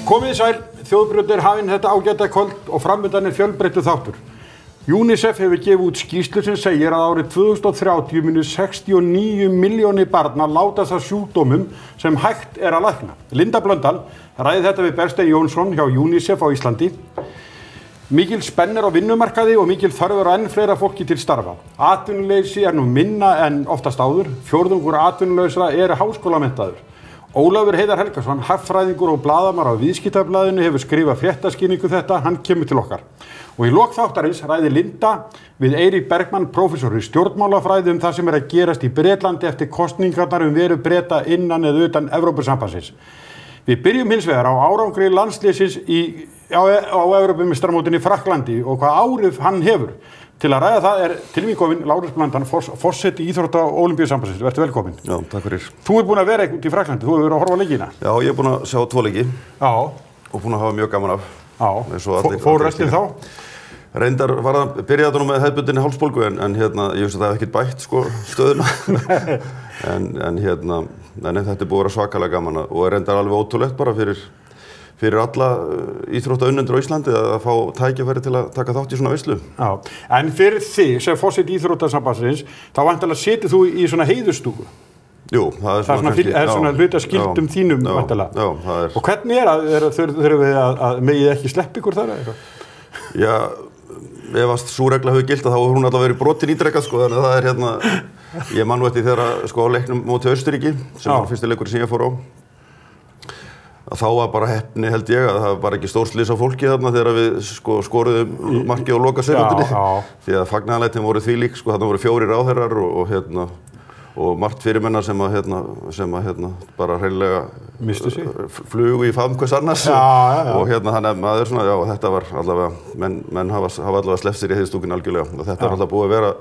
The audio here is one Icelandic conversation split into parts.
Komið sæl, þjóðbrjótt hafinn þetta ágæta kvöld og framöndan fjölbreyttur þáttur. UNICEF hefur gefið út skýrslu sem segir að árið 2030 munu 69 milljónir barna látast af sjúkdómum sem hægt að lækna. Linda Blöndal ræði þetta við Bergstein Jónsson hjá UNICEF á Íslandi. Mikil spennir á vinnumarkaði og mikil þörfur enn fleira fólki til starfa. Atvinnuleysi nú minna en oftast áður. Fjórðungur atvinnulausra háskólamenntaður. Ólafur Heiðar Helgason, hagfræðingur og blaðamaður á Viðskiptablaðinu hefur skrifað fréttaskýringu þetta, hann kemur til okkar. Og í lok þáttarins ræði Linda við Eirík Bergmann, prófessor í stjórnmálafræði það sem að gerast í Bretlandi eftir kosningarnar veru Breta innan eða utan Evrópusambandsins. Við byrjum hins vegar á árangri landsliðsins á Evrópumeistaramótinu í Frakklandi og hvað áhrif hann hefur. Til að ræða það til mín kominn Lárus Blöndal, forseti Íþrótta- og Ólympíusambandsins. Vertu velkominn. Já, takk fyrir. Þú búinn að vera út í Frakklandi, þú hefur verið að horfa á leikina. Já, ég búinn að sjá 2 leiki. Já. Og búinn að hafa mjög gaman af. Já. Fór restin þá? Reyndar byrjaði þetta nú með hefðbundinni hálsbólgu en ég veist að það hef ekkert bætt stöðuna. en þetta búið að vera svakalega gaman og reyndar alveg ótrúlegt bara fyrir alla íþróttaunnendur á Íslandi að fá tækifæri til að taka þátt í svona veislu. Já, en fyrir þig sem forseti Íþróttasambandsins, þá væntanlega situr þú í svona heiðurstúku. Jú, það er svona hluti að skildum þínum væntanlega. Já, það er. Og hvernig þurfum við að megið ekki sleppa ykkur þar eða eitthvað? Já, ef sú regla hefur gilt þá hefur hún alltaf verið brotin ítrekkað þannig að það er ég man nú eftir þegar á leiknum móti Austurríki sem var fyrsti leikur sem ég fór á. Þá var bara heppni held ég að það var ekki stórslys á fólki þarna þegar við skoruðum markið á lokasekúndunni því að fagnaðarlætin voru þvílík þarna voru 4 ráðherrar og margt fyrirmennar sem bara hreinlega flugu í faðm hvers annars og þannig að maður þetta var allavega menn hafa allavega sleppt sér í heiðstúkunni algjörlega og þetta er alltaf búið að vera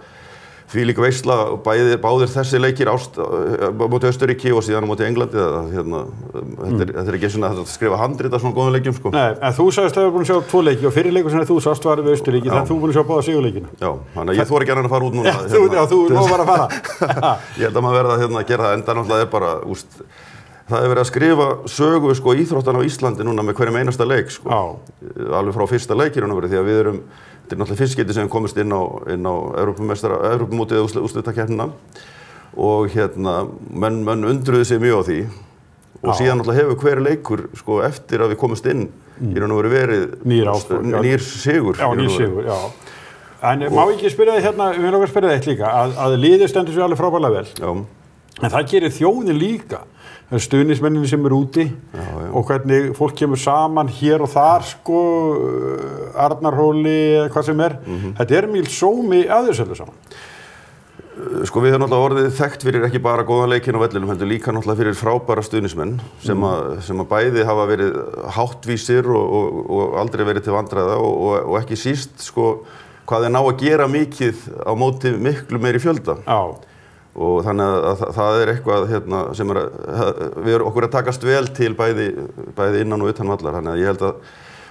þvílík veisla og báðir þessi leikir móti Austurríki og síðan móti Englandi þetta er ekki svona að skrifa handrit af svona góðum leikjum Nei, en þú sagðist að þú búin að sjá 2 leiki og fyrir leikur sem þú sást var við Austurríki þannig að þú búin að sjá báða sigurleikina. Já, þannig að ég þori ekki að fara út núna. Þú lofar að fara. Ég held að maður verða að gera það enda náttúrulega bara það er verið að skrifa sögu íþróttan á Íslandi núna með hverjum einasta leik alveg frá fyrsta leikir því að við erum þetta er náttúrulega fyrst skipti sem við komumst inn á Evrópumótið úrslitakeppnina og menn undruðu sig mjög á því og síðan náttúrulega hefur hver leikur eftir að við komumst inn í raun og veru verið nýr sigur. Já, nýr sigur, já. En má ekki spyrja þig við langar að spyrja þig líka að liðið stendur sig alveg frábærlega vel. Já. En það gerir þjóðin líka. Stuðningsmenninni sem úti og hvernig fólk kemur saman hér og þar Arnarhóli hvað sem þetta mjög sómi að þessu öllu saman. Við höfum náttúrulega orðið þekkt fyrir ekki bara góðan leikinn á vellinum heldur líka náttúrulega fyrir frábæra stuðningsmenn sem að bæði hafa verið háttvísir og aldrei verið til vandræða og ekki síst hvað ná að gera mikið á móti miklu meiri fjölda. Og þannig að það eitthvað sem okkur að takast vel til bæði innan og utan vallar þannig að ég held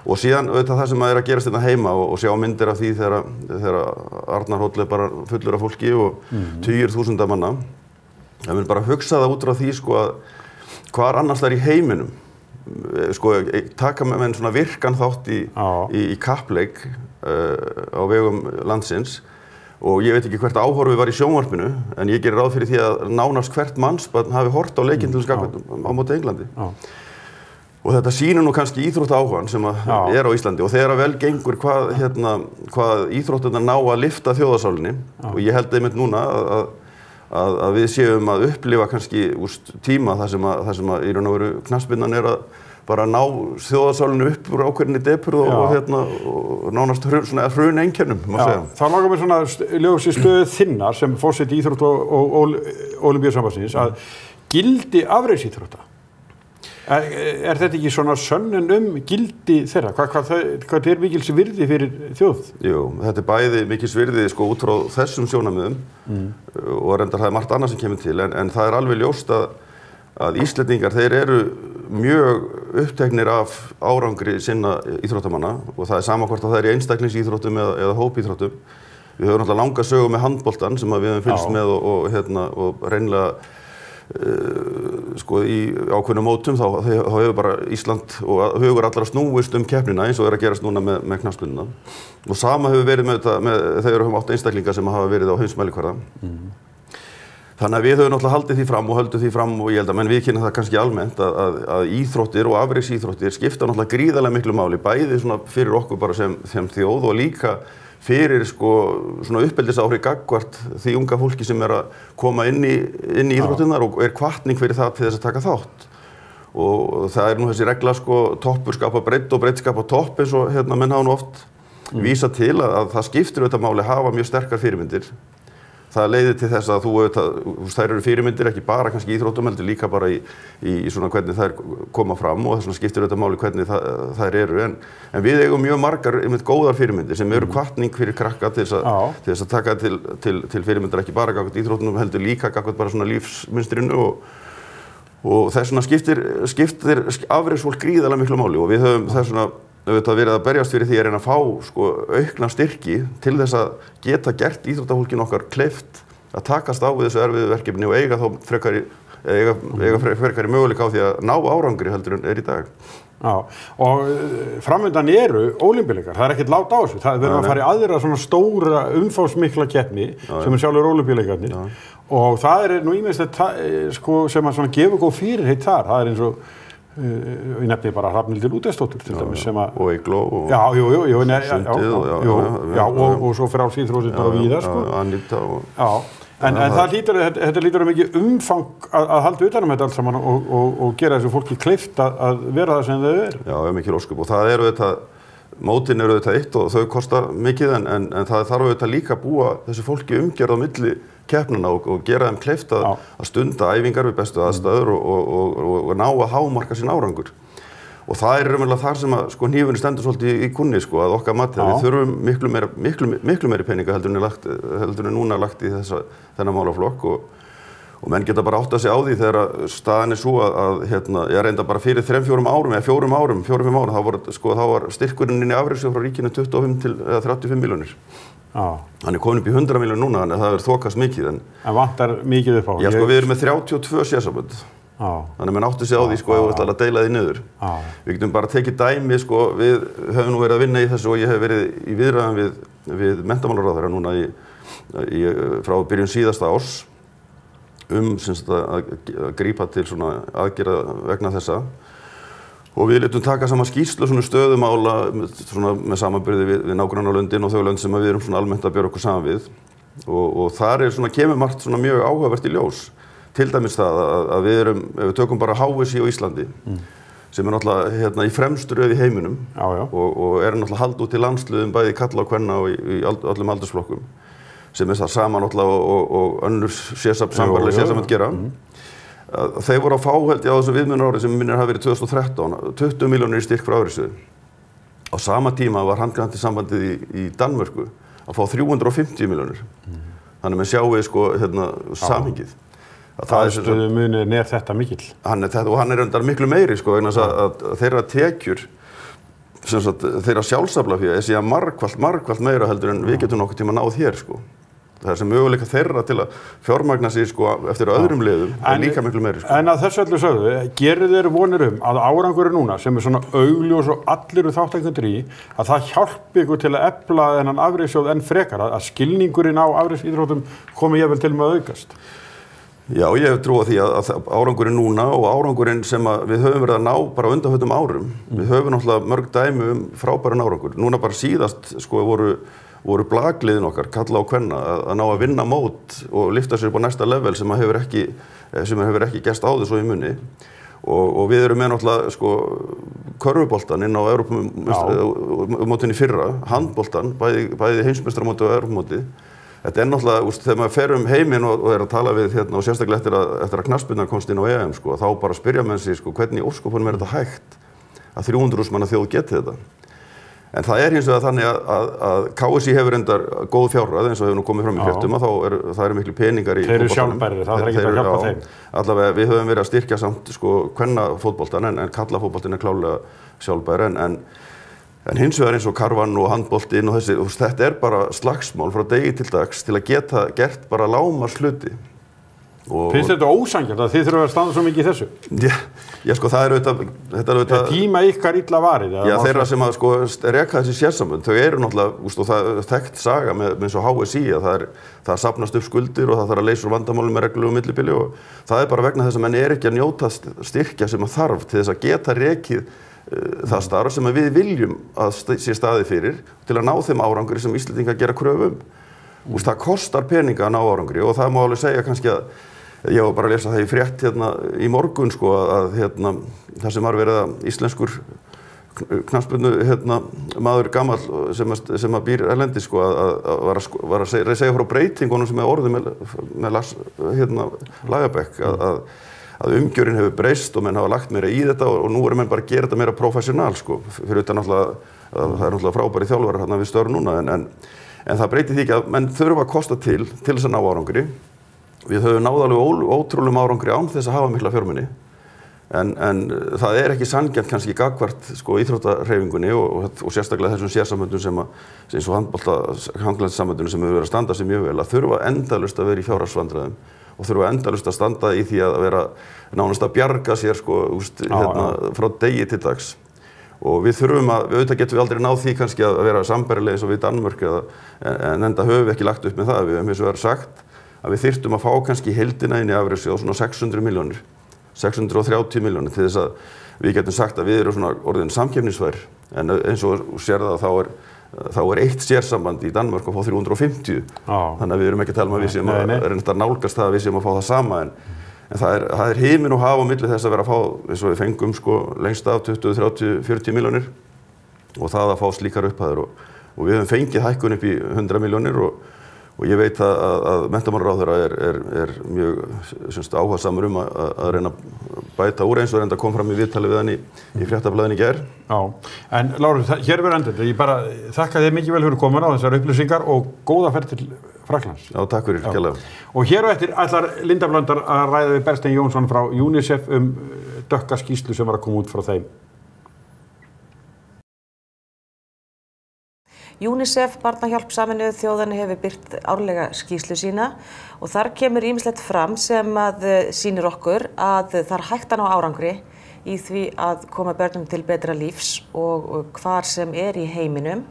og síðan það sem að gerast heima og sjá myndir af því þegar Arnarhóll bara fullur af fólki og tugir þúsunda manna það mun bara hugsa það út frá því hvar annars það í heiminum taka menn svona virkan þátt í kappleik á vegum landsins og ég veit ekki hvert áhorfið var í sjónvarpinu en ég gerir ráð fyrir því að nánast hvert mannsbarn hafi hort á leikinn til á móti Englandi. Og þetta sýnir nú kannski íþróttaáhugann sem á Íslandi og þegar vel gengur hvað íþróttirnar ná að lyfta þjóðarsálinni og ég held einmitt núna að við séum að upplifa kannski tíma þar sem að í raun og veru knattspyrnan að bara ná þjóðarsálinu upp úr ákveðinni depurð og nánast hrun einkennum, má segja. Þá langar mér svona ljósi stöðu þinnar sem forseti Íþrótta- og Ólympíusambandsins að gildi afreksíþrótta. Þetta ekki svona sönnun gildi þeirra? Hvað mikils virði fyrir þjóð? Jú, þetta bæði mikils virði út frá þessum sjónarmiðum og reyndar það margt annað sem kemur til en það alveg ljóst að Íslendingar þeir eru mjög uppteknir af árangri sinna íþróttamanna og það sama hvort að það í einstaklingsíþróttum eða hópíþróttum. Við höfum náttúrulega langa sögu með handboltan sem við höfum fylgst með og reynilega sko í ákveðnum mótum þá hefur bara Ísland og hugur allra snúist keppnina eins og að gerast núna með knattspyrnuna. Og sama hefur verið með þegar við höfum átt einstaklingar sem hafa verið á heimsmælikvarða. Þannig að við höfum náttúrulega haldið því fram og höldum því fram og ég held að menn viðurkenna það kannski almennt að íþróttir og afreksíþróttir skipta náttúrulega gríðarlega miklu máli, bæði svona fyrir okkur bara sem þjóð og líka fyrir sko svona uppeldisáhrif gagnvart því unga fólki sem að koma inn í íþróttirnar og hvatning fyrir það til þess að taka þátt. Og það nú þessi regla sko toppur skapa breidd og breidd skapa topp eins og menn hafa nú oft vísað til að það skiptir auðvitað máli hafa mjög sterkar fyrirmyndir. Það leiðir til þess að þær eru fyrirmyndir ekki bara kannski íþróttum heldur líka bara í svona hvernig þær koma fram og þess vegna skiptir auðvitað máli hvernig þær eru en við eigum mjög margar góðar fyrirmyndir sem eru hvatning fyrir krakka til þess að taka til fyrirmyndar ekki bara gagnvart íþróttunum heldur líka gagnvart bara svona lífsmynstrinu og þess vegna skiptir afreksfólk gríðarlega miklu máli og við höfum þess vegna auðvitað verið að berjast fyrir því að reyna að fá sko aukna styrki til þess að geta gert íþróttafólkinu okkar kleift að takast á við þessu erfiðu verkefni og eiga þá frekari möguleika á því að ná árangri heldur en í dag. Já, og framöndan eru ólympíuleikar, það ekkert lát á þessu, það verður að fara í aðra svona stóra umfangsmikla keppni sem sjálfur ólympíuleikarnir og það nú ýmislegt sko sem að svona gefa góð fyrirheit þar, það eins og ég nefni bara Hrafnhildur Lúthersdóttur til dæmis sem að og Eygló og og svo frjálsíþróttir bara víðar sko Anita og en þetta lítur mikið umfang að halda utan þetta allt saman og gera þessu fólki kleift að vera það sem þau eru. Já, mikil ósköp og það auðvitað mótin eru auðvitað eitt og þau kosta mikið en það þarf auðvitað líka að búa þessu fólki umgjörð á milli keppnina og gera þeim kleift að stunda æfingar við bestu aðstæður og ná að hámarka sín árangur. Og það raunverulega þar sem að sko hnífurinn stendur svolítið í kunni sko að okkar mati að við þurfum miklu meiri peninga heldur en núna lagt í þennan málaflokk og menn geta bara áttað sig á því þegar staðan svo að ég reynda bara fyrir 3-4 árum eða 4-5 árum þá var styrkurinn inn í afreksjóð frá ríkinu 25 til 35 milljónir. Hann komin upp í 100 milljónir núna þannig að það þokast mikið en vantar mikið upp á. Já sko við erum með 32 sérsambönd. Þannig að menn áttu sig á því sko ef við ætlaðum að deila því niður. Við getum bara tekið dæmi sko við höfum nú verið að vinna í þessu og ég hef verið í viðræðum við menntamálaráðherra núna frá byrjun síðasta árs sem sagt að grípa til svona aðgerða vegna þessa og við létum taka saman skýrslu svona stöðumála svona með samanburði við nágrannalöndin og þau lönd sem við erum svona almennt að bera okkur saman við og þar svona kemur margt svona mjög áhugavert í ljós. Til dæmis það að ef við tökum bara HSI á Íslandi sem náttúrulega í fremstu röð í heiminum og náttúrulega haldið út í landsliðum bæði karla og kvenna og í öllum aldursflokkum sem það sama náttúrulega og önnur sambærileg sérsambönd gera. Þeir voru að fá held ég á þessu viðmiðunarári sem minnir hafi verið 2013 20 milljónir í styrk frá afreksíðu. Á sama tíma var handknattleikssambandið í Danmörku að fá 350 milljónir. Þannig að menn sjáum við sko samhengið. Aðstöðumunurinn þetta mikill. Hann reyndar miklu meiri sko vegna þess að þeirra tekjur sem sagt þeirra sjálfsaflafé síðan margfalt meira heldur en við getum nokkuð tíma náð hér sko. Það sem möguleika þeirra til að fjármagna sig sko eftir öðrum liðum líka miklu meiri sko. En að þessu öllu sögðu, gerir þeir vonir að árangurinn núna sem svona augljós og allir þátttakendur í að það hjálpi ykkur til að efla þennan afreksjóð enn frekar að skilningurinn á afreksíþróttum komi jafnvel til með að aukast? Já, ég hef trú á því að árangurinn núna og árangurinn sem við höfum verið að ná bara undanförnum árum. Við höfum náttúrulega mörg dæmi frábæran árangur. Núna bara síðast sko voru blagliðin okkar, kalla og kvenna, að ná að vinna mót og lyfta sér upp á næsta level sem hefur ekki gerst áður svo í munni. Og við erum með náttúrulega sko körfuboltan inn á Evrópumótinu fyrra, handboltan, bæði heimsmeistaramóti og Evrópumóti. Þetta náttúrulega, þegar maður fer heiminn og að tala við og sérstaklega eftir að knattspyrnan komst inn á EM sko, þá bara spyrja menn sig sko hvernig í ósköpunum þetta hægt að 300.000 manna þjóð geti þetta. En það hins vegar þannig að KSÍ hefur reyndar góð fjárráð eins og hefur nú komið fram í fréttum að það eru miklu peningar í fótboltanum. Þeir eru sjálfbærir, það ekki að hjálpa þeim. Allavega við höfum verið að styrkja samt sko kvennafótboltan en karlafótboltinn klárlega sjálfbær en hins vegar eins og karvan og handboltinn og þetta bara slagsmál frá degi til dags til að geta gert bara lágmarkshluti Finnst þetta ósanngjarnt að þið þurfa að standa svo mikið í þessu? Já, sko, það auðvitað... Tíma ykkar illa varið? Já, þeirra sem að, sko, reka þessi sérsambönd, þau eru náttúrulega, og það er þekkt saga með svo HSI að það safnast upp skuldir og það þarf að leysa úr vandamálum með reglulegu millibili og það er bara vegna þess að menn ekki að njóta styrkja sem að þarf til þess að geta rekið það starf sem við viljum að sé staðið fyrir til að ná þeim árangri sem Íslendingar gera kröfu það kostar peninga að ná árangri og það má alveg segja kannski að ég var bara að lesa það í frétt hérna í morgun sko að hérna það sem var verið að íslenskur knattspyrnu maður gamall sem að býr erlendis sko að var að segja frá breytingunum sem orðið með Lagerbäck að umgjörinn hefur breyst og menn hafa lagt meira í þetta og nú menn bara að gera þetta meira professional sko fyrir utan náttúrulega það er náttúrulega frábæri þjálfarar hérna við störf núna en það breytir því ekki að menn þurfa að kosta til þess að ná árangri. Við höfum náð alveg ótrúlegum árangri án þess að hafa mikla fjármuni en það er ekki sanngjarnt kannski gagnvart sko íþróttahreyfingunni og sérstaklega þessum sérsamböndum sem eins og handknattleikssamböndunum sem hefur verið að standa sig mjög vel að þurfa endalaust að vera í fjárhagsvandræðum og þurfa endalaust að standa í því að vera nánast að bjarga sér sko frá degi til dags og við þurfum við auðvitað getum við aldrei náð því kannski að vera sambærileg eins og við Danmörk en enda höfum við ekki lagt upp með það við höfum eins og verið sagt að við þyrftum að fá kannski heildina inn í afreysi á svona 600 milljónir, 630 milljónir til þess að við getum sagt að við erum svona orðin samkeppnisfær en eins og sér það þá er eitt sérsamband í Danmörk að fá 350 þannig að við erum ekki að tala að við séum að reynda að nálgast það að við séum að fá það sama en það er himinn og haf á milli þess að vera að fá eins og við fengum sko lengst af 20, 30, 40 milljónir og það að fá slíkar upphæðir og við höfum fengið hækkun upp í 100 milljónir og ég veit að menntamálaráðherra er mjög áhugasamur að reyna að bæta úr eins og reynda að koma fram í viðtali við hann í fréttablaðinu í gær. Já, en Lárus, hér verður endur. Ég bara þakka þér mikið vel fyrir komuna á þessar upplýsingar og góða ferð til Frakklands. Já, takk fyrir, kærlega. Og hér á eftir ætlar Linda Blöndal að ræða við Bergstein Jónsson frá UNICEF dökka skýrslu sem var að koma út frá þeim. UNICEF, Barnahjálp Sameinuðu þjóðanna hefur birt árlega skýrslu sína og þar kemur ýmislegt fram sem að sýnir okkur að það er hægt að ná árangri í því að koma börnum til betra lífs og hvar sem er í heiminum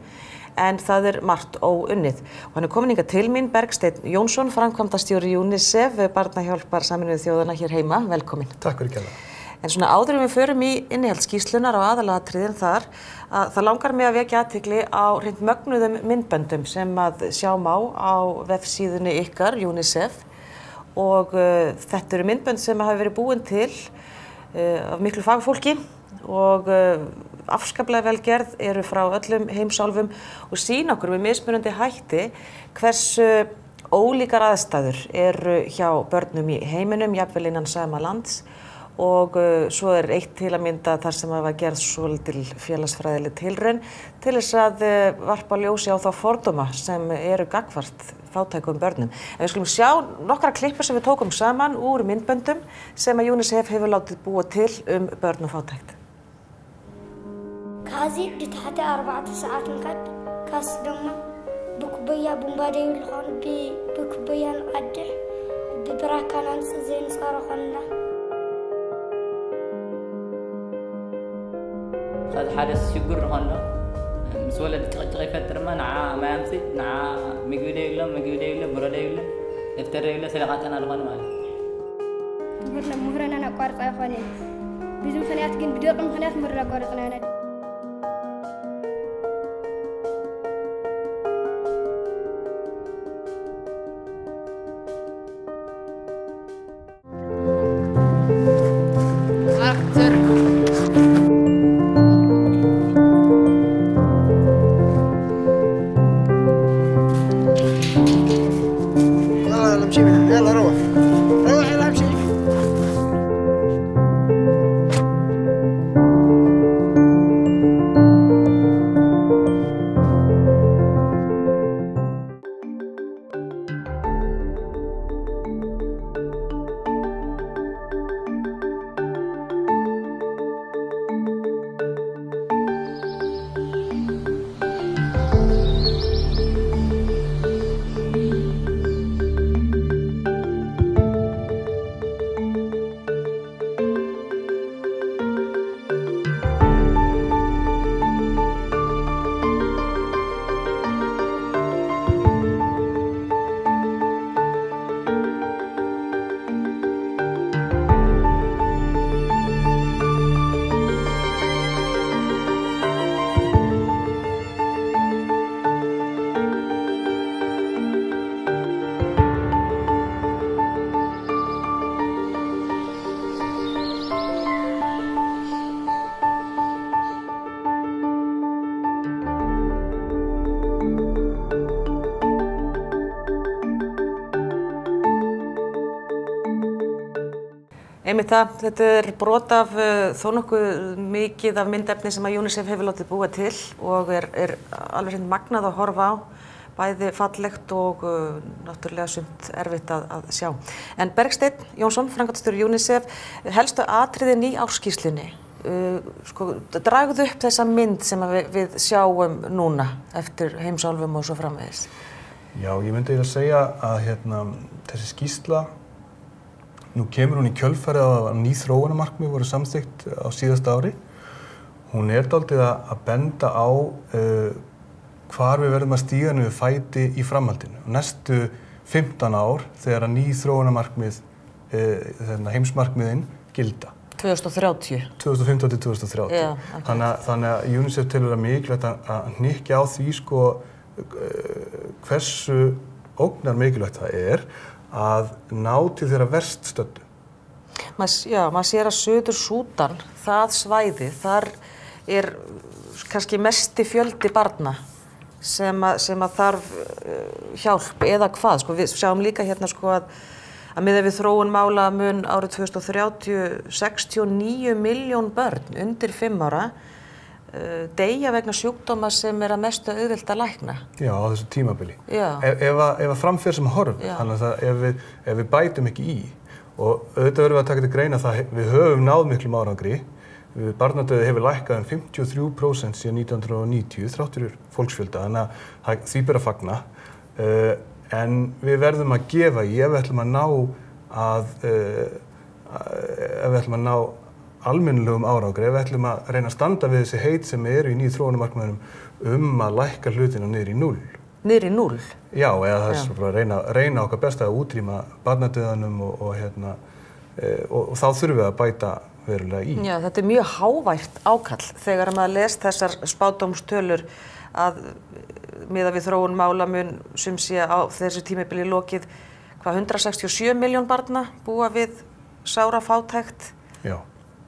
en það er margt óunnið. Og hann er komin hingað til mín, Bergsteinn Jónsson, framkvæmdastjóri UNICEF, Barnahjálpar Sameinuðu þjóðanna hér heima. Velkomin. Takk fyrir kærlega. En svona áður við förum í innihaldsskýrslunnar á aðalatriðin þar, að það langar mig að vekja athygli á hreint mögnuðum myndböndum sem að sjá má á vefsíðunni ykkar, UNICEF og þetta eru myndbönd sem hafa verið búin til af miklu fagfólki og afskaplega vel gerð eru frá öllum heimsálfum og sýna okkur með mismunandi hætti hversu ólíkar aðstæður eru hjá börnum í heiminum, jafnvel innan sama lands og svo er eitt til að mynda þar sem var gerð svolítil félagsfræðileg tilraun til þess að varpa ljósi á þá fordóma sem eru gagnvart fátækum börnum. En við skulum sjá nokkra klippur sem við tókum saman úr myndböndum sem að UNICEF hefur látið búa til börn og fátækt. كازي بتحت 4 ساعات نقعد كاس دمه بكوباية بومباريو الخون بكوباية نقدح ببراكانا زين صار خلنا هذا حادث شجر هنا مسؤول تغير فترة ما نع ما يمسي نع مجودي ولا برودي ولا افترى ولا سلقاتنا الخون مال مهرنا أنا قارق يا خالي بيزو خنيات جن بديقم خنيات مرة قارقنا أنا einmitt það. Þetta brot af þó nokkuð mikið af myndefni sem að UNICEF hefur látið búa til og er alveg hreint magnað að horfa á, bæði fallegt og náttúrulega sumt erfitt að sjá. En Bergsteinn Jónsson, framkvæmdastjóri UNICEF, helstu atriðin í ársskýrslunni. Dragðu upp þessa mynd sem við sjáum núna eftir heimsálfum og svo framvegis. Já, ég myndi að segja að þessi skýrsla, nú kemur hún í kjölfarið að ný þróunarmarkmið voru samþykkt á síðasta ári. Hún dálítið að benda á hvar við verðum að stíga niður fæti í framhaldinu. Næstu 15 ár þegar að ný þróunarmarkmið, heimsmarkmiðin gilda. 2030. 2015 til 2030. Já, þannig að UNICEF telur að mikilvægt að hnykkja á því hversu ógnar mikilvægt það að ná til þeirra verst stöddu. Maður sér að Suður-Súdan, það svæði, þar kannski mesti fjöldi barna sem að þarf hjálp eða hvað. Við sjáum líka að miðað við þróun mála mun árið 2030 69 milljón börn undir 5 ára deyja vegna sjúkdóma sem að mestu auðvelt að lækna. Já, á þessu tímabili. Já. Ef að framfer sem horf, þannig að ef við bætum ekki í, og auðvitað verðum við að taka til greina það, við höfum náð miklum árangri, barnadauði hefur lækkað 53% síðan 1990 þrátt fyrir fólksfjölda, þannig að því ber að fagna. En við verðum að gefa í ef við ætlum að ná almennilegum árangri, ef við ætlum að reyna að standa við þessi heit sem eru í nýju þróunarmarkmiðunum að lækka hlutina niður í 0. Niður í 0? Já, eða þess að reyna okkar best að útrýma barnadauðanum og þá þurfum við að bæta verulega í. Já, þetta mjög hávært ákall þegar maður les þessar spádómstölur að miðað við þróun mála mun sem sé á þessu tímabili lokið 167 milljón barna búa við sárafátækt. Já.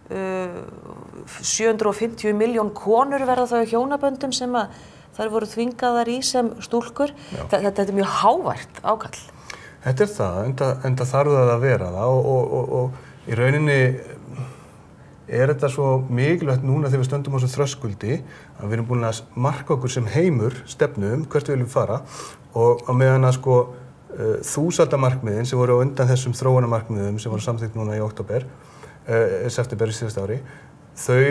750 milljón konur verða þá í hjónaböndum sem að þær voru þvingaðar í sem stúlkur. Þetta mjög hávært ákall. Þetta það, enda þarf það að vera það og í rauninni þetta svo mikilvægt núna þegar við stöndum á þessu þröskuldi að við erum búin að marka okkur sem heimur stefnu hvert við viljum fara og á meðan að þúsaldarmarkmiðin sem voru á undan þessum þróunarmarkmiðum sem voru samþykkt núna í september í síðasta ári, þau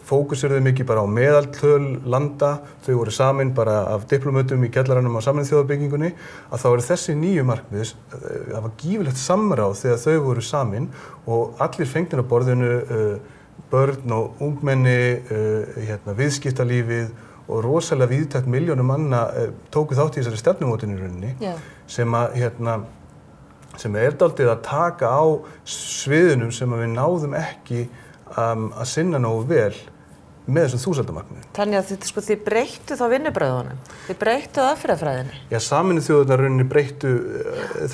fókusuðu mikið bara á meðaltöl landa, þau voru samin bara af diplomötum í kjallaranum á Sameinuðu þjóðabyggingunni, að þá eru þessi nýju markmið, það var gífurlegt samráð þegar þau voru samin og allir fengnir á borðinu, börn og ungmenni, viðskiptalífið og rosalega víðtækt milljónum manna tóku þátt í þessari stefnumótun í rauninni, sem dálítið að taka á sviðunum sem við náðum ekki að sinna nógu vel með þessum þúsaldarmarkmiðum. Þannig að þið breyttu þá vinnubrögðunum, þið breyttu aðferðafræðinni. Já, Sameinuðu þjóðirnar rauninni breyttu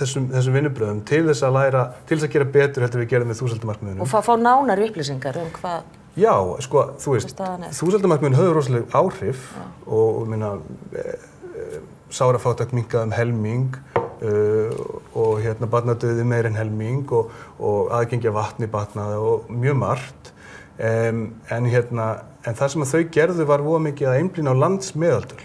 þessum vinnubrögðum til þess að læra, til þess að gera betur heldur við gerum með þúsaldarmarkmiðunum. Og fá nánari upplýsingar hvað. Já, þú veist, þúsaldarmarkmiðin höfðu rosalega áhrif og sárafátækt minnkaði helming og barnadauði meir en helming og aðgengi að vatni batnaði og mjög margt. En það sem að þau gerðu var voða mikið að einblína á landsmeðaltöl.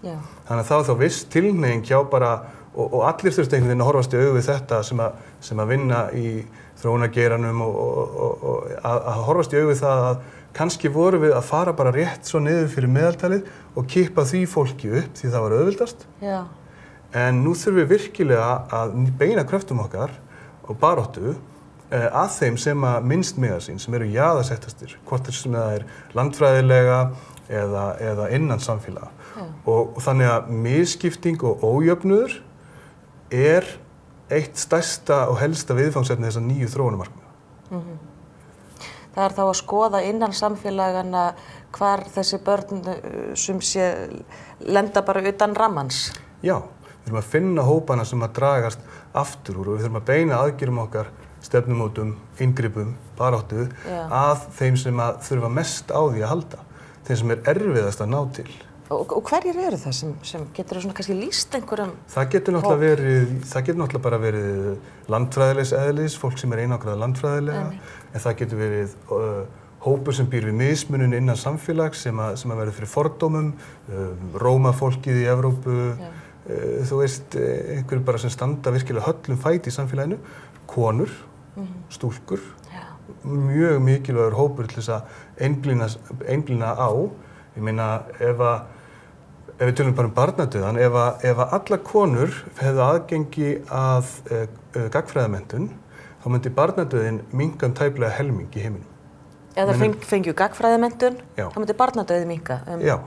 Já. Þannig að það var þá viss tilhneiging hjá bara, og allir þurftu einhvern veginn að horfast í augu við þetta sem að vinna í þróunargeiranum og að horfast í augu við það að kannski voru við að fara bara rétt svo niður fyrir meðaltalið og kippa því fólki upp því það var auðveldast. Já. En nú þurfum við virkilega að beina kröftum okkar og baráttu að þeim sem að minnst mega sín, sem eru jaðarsettastir, hvort sem það landfræðilega eða innan samfélaga. Og þannig að misskipting og ójöfnuður eitt stærsta og helsta viðfangsefni þessar nýju þróunarmarkmiða. Það þá að skoða innan samfélagana hvar þessi börn sem sé lenda bara utan rammans. Já, við þurfum að finna hópana sem að dragast aftur úr og við þurfum að beina aðgerðum okkar, stefnumótum, inngripum, baráttu að þeim sem að þurfa mest á því að halda, þeim sem erfiðast að ná til. Og hverjir eru það sem getur svona kannski lýst einhverjum? Það getur náttúrulega bara verið landfræðilegs eðlis, fólk sem einangrað landfræðilega, en það getur verið hópur sem býr við mismunun innan samfélags sem að verður fyrir fordómum, rómafólkið í Evrópu, þú veist, einhverjum bara sem standa virkilega höllum fæti í samfélaginu, konur, stúlkur, mjög mikilvægur hópur til þess að einblína á. Ég meina, ef við tölum bara barnadauðann, ef allar konur hefðu aðgengi að gagnfræðamenntun, þá myndi barnadauðinn minnka tæplega helming í heiminum. Ef það fengju gagnfræðamenntun, þá myndi barnadauði minnka. Já.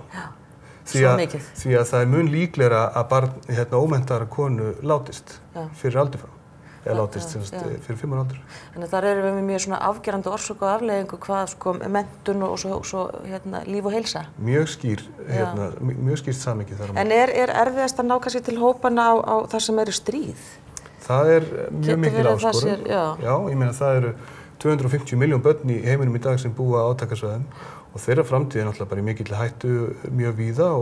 Svo mikið. Því að það mun líklegra að ómenntaðra konu látist fyrir aldur frá. Eða látist fyrir 5 ára aldur. Þannig að þar erum við með mjög svona afgerandi orsök og afleiðingu hvað sko menntun og svo líf og heilsa. Mjög skýrt samhengi þar. En er erfiðast að ná kannski til hópana á það sem eru stríð? Það er mjög mikil áskorun. Já, ég meina það eru 250 milljón börn í heiminum í dag sem búa á átakasvæðum og þeirra framtíð er náttúrulega bara í mikill hættu mjög víða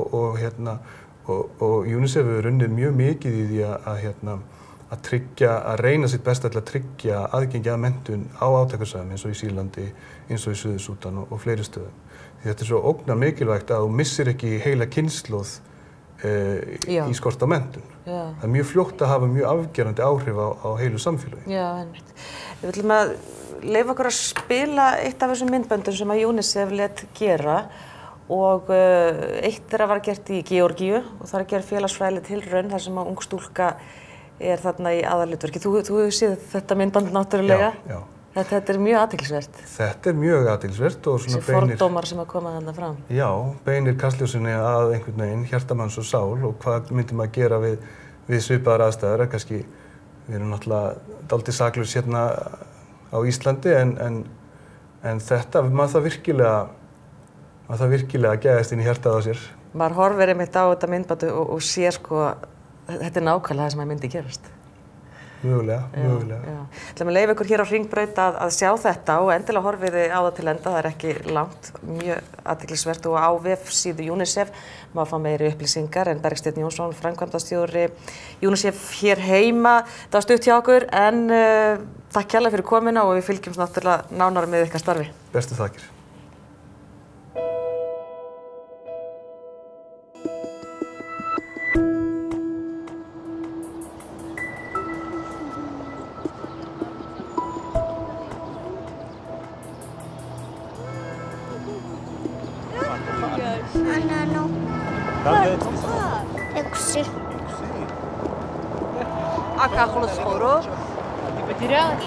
og UNICEF hefur unnið mjög mikið í því að reyna sitt besta til að tryggja aðgengi að menntun á átakasvæðum eins og í Sýrlandi, eins og í Suður-Súdan og fleiri stöðum. Því þetta er svo ógnar mikilvægt að þú missir ekki heila kynslóð í skort á menntun. Það er mjög fljótt að hafa mjög afgerandi áhrif á heilu samfélagi. Já, einmitt. Við viljum að leyfa okkur að spila eitt af þessum myndböndum sem að UNICEF lét gera og eitt þeirra var gert í Georgíu og það er gerð félagsfræðileg tilraun þar sem að ung stúlka er þarna í aðalhlutverki. Þú hefur séð þetta myndband náttúrulega. Já. Þetta er mjög athyglisvert. Þetta er mjög athyglisvert og svona beinir... Þessi fordómar sem að koma þarna fram. Já, beinir kastljósinu að einhvern veginn, hjartamanns og sál og hvað myndum að gera við svipaðar aðstæður. Kannski, við erum náttúrulega dálítið saklaus hérna á Íslandi en þetta, maður það virkilega gæðist inn í hjartað á sér. Maður horfir einmitt á þetta myndband og sér sko þetta er nákvæmlega það sem að myndi gerast. Mögulega. Það með leyfa ykkur hér á Hringbraut að sjá þetta og endilega horfiði á það til enda, það er ekki langt, mjög athyglisvert og á vefsíðu UNICEF má fá meiri upplýsingar en Bergsteinn Jónsson, framkvæmdastjóri UNICEF hér heima. Það var stutt hjá okkur en takk kærlega fyrir komuna og við fylgjumst náttúrulega nánar með ykkar starfi. Bestu þakkir. أخلص خروج بديران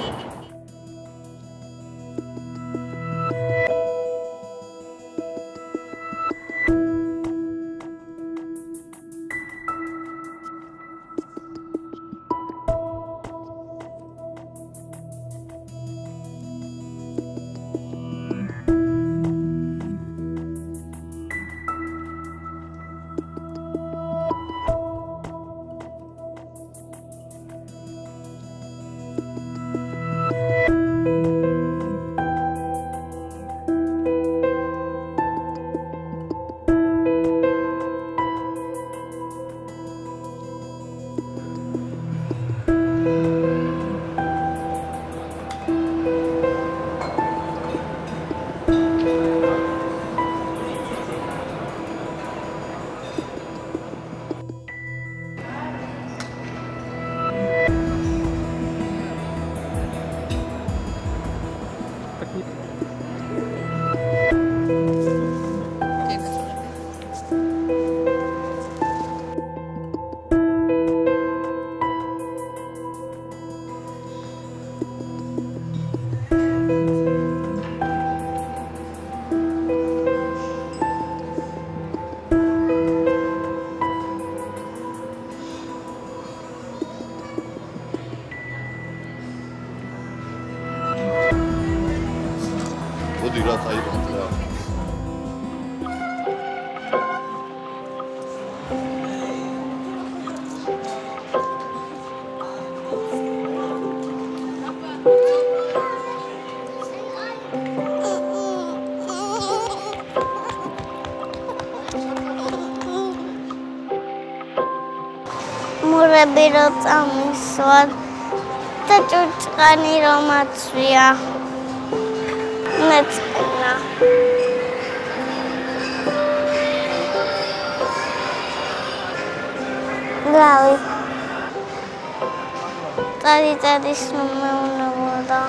mura birot amiswal. Tachuchkani romatsvia. Netskna. Glavi. Tadi snummeuna voda.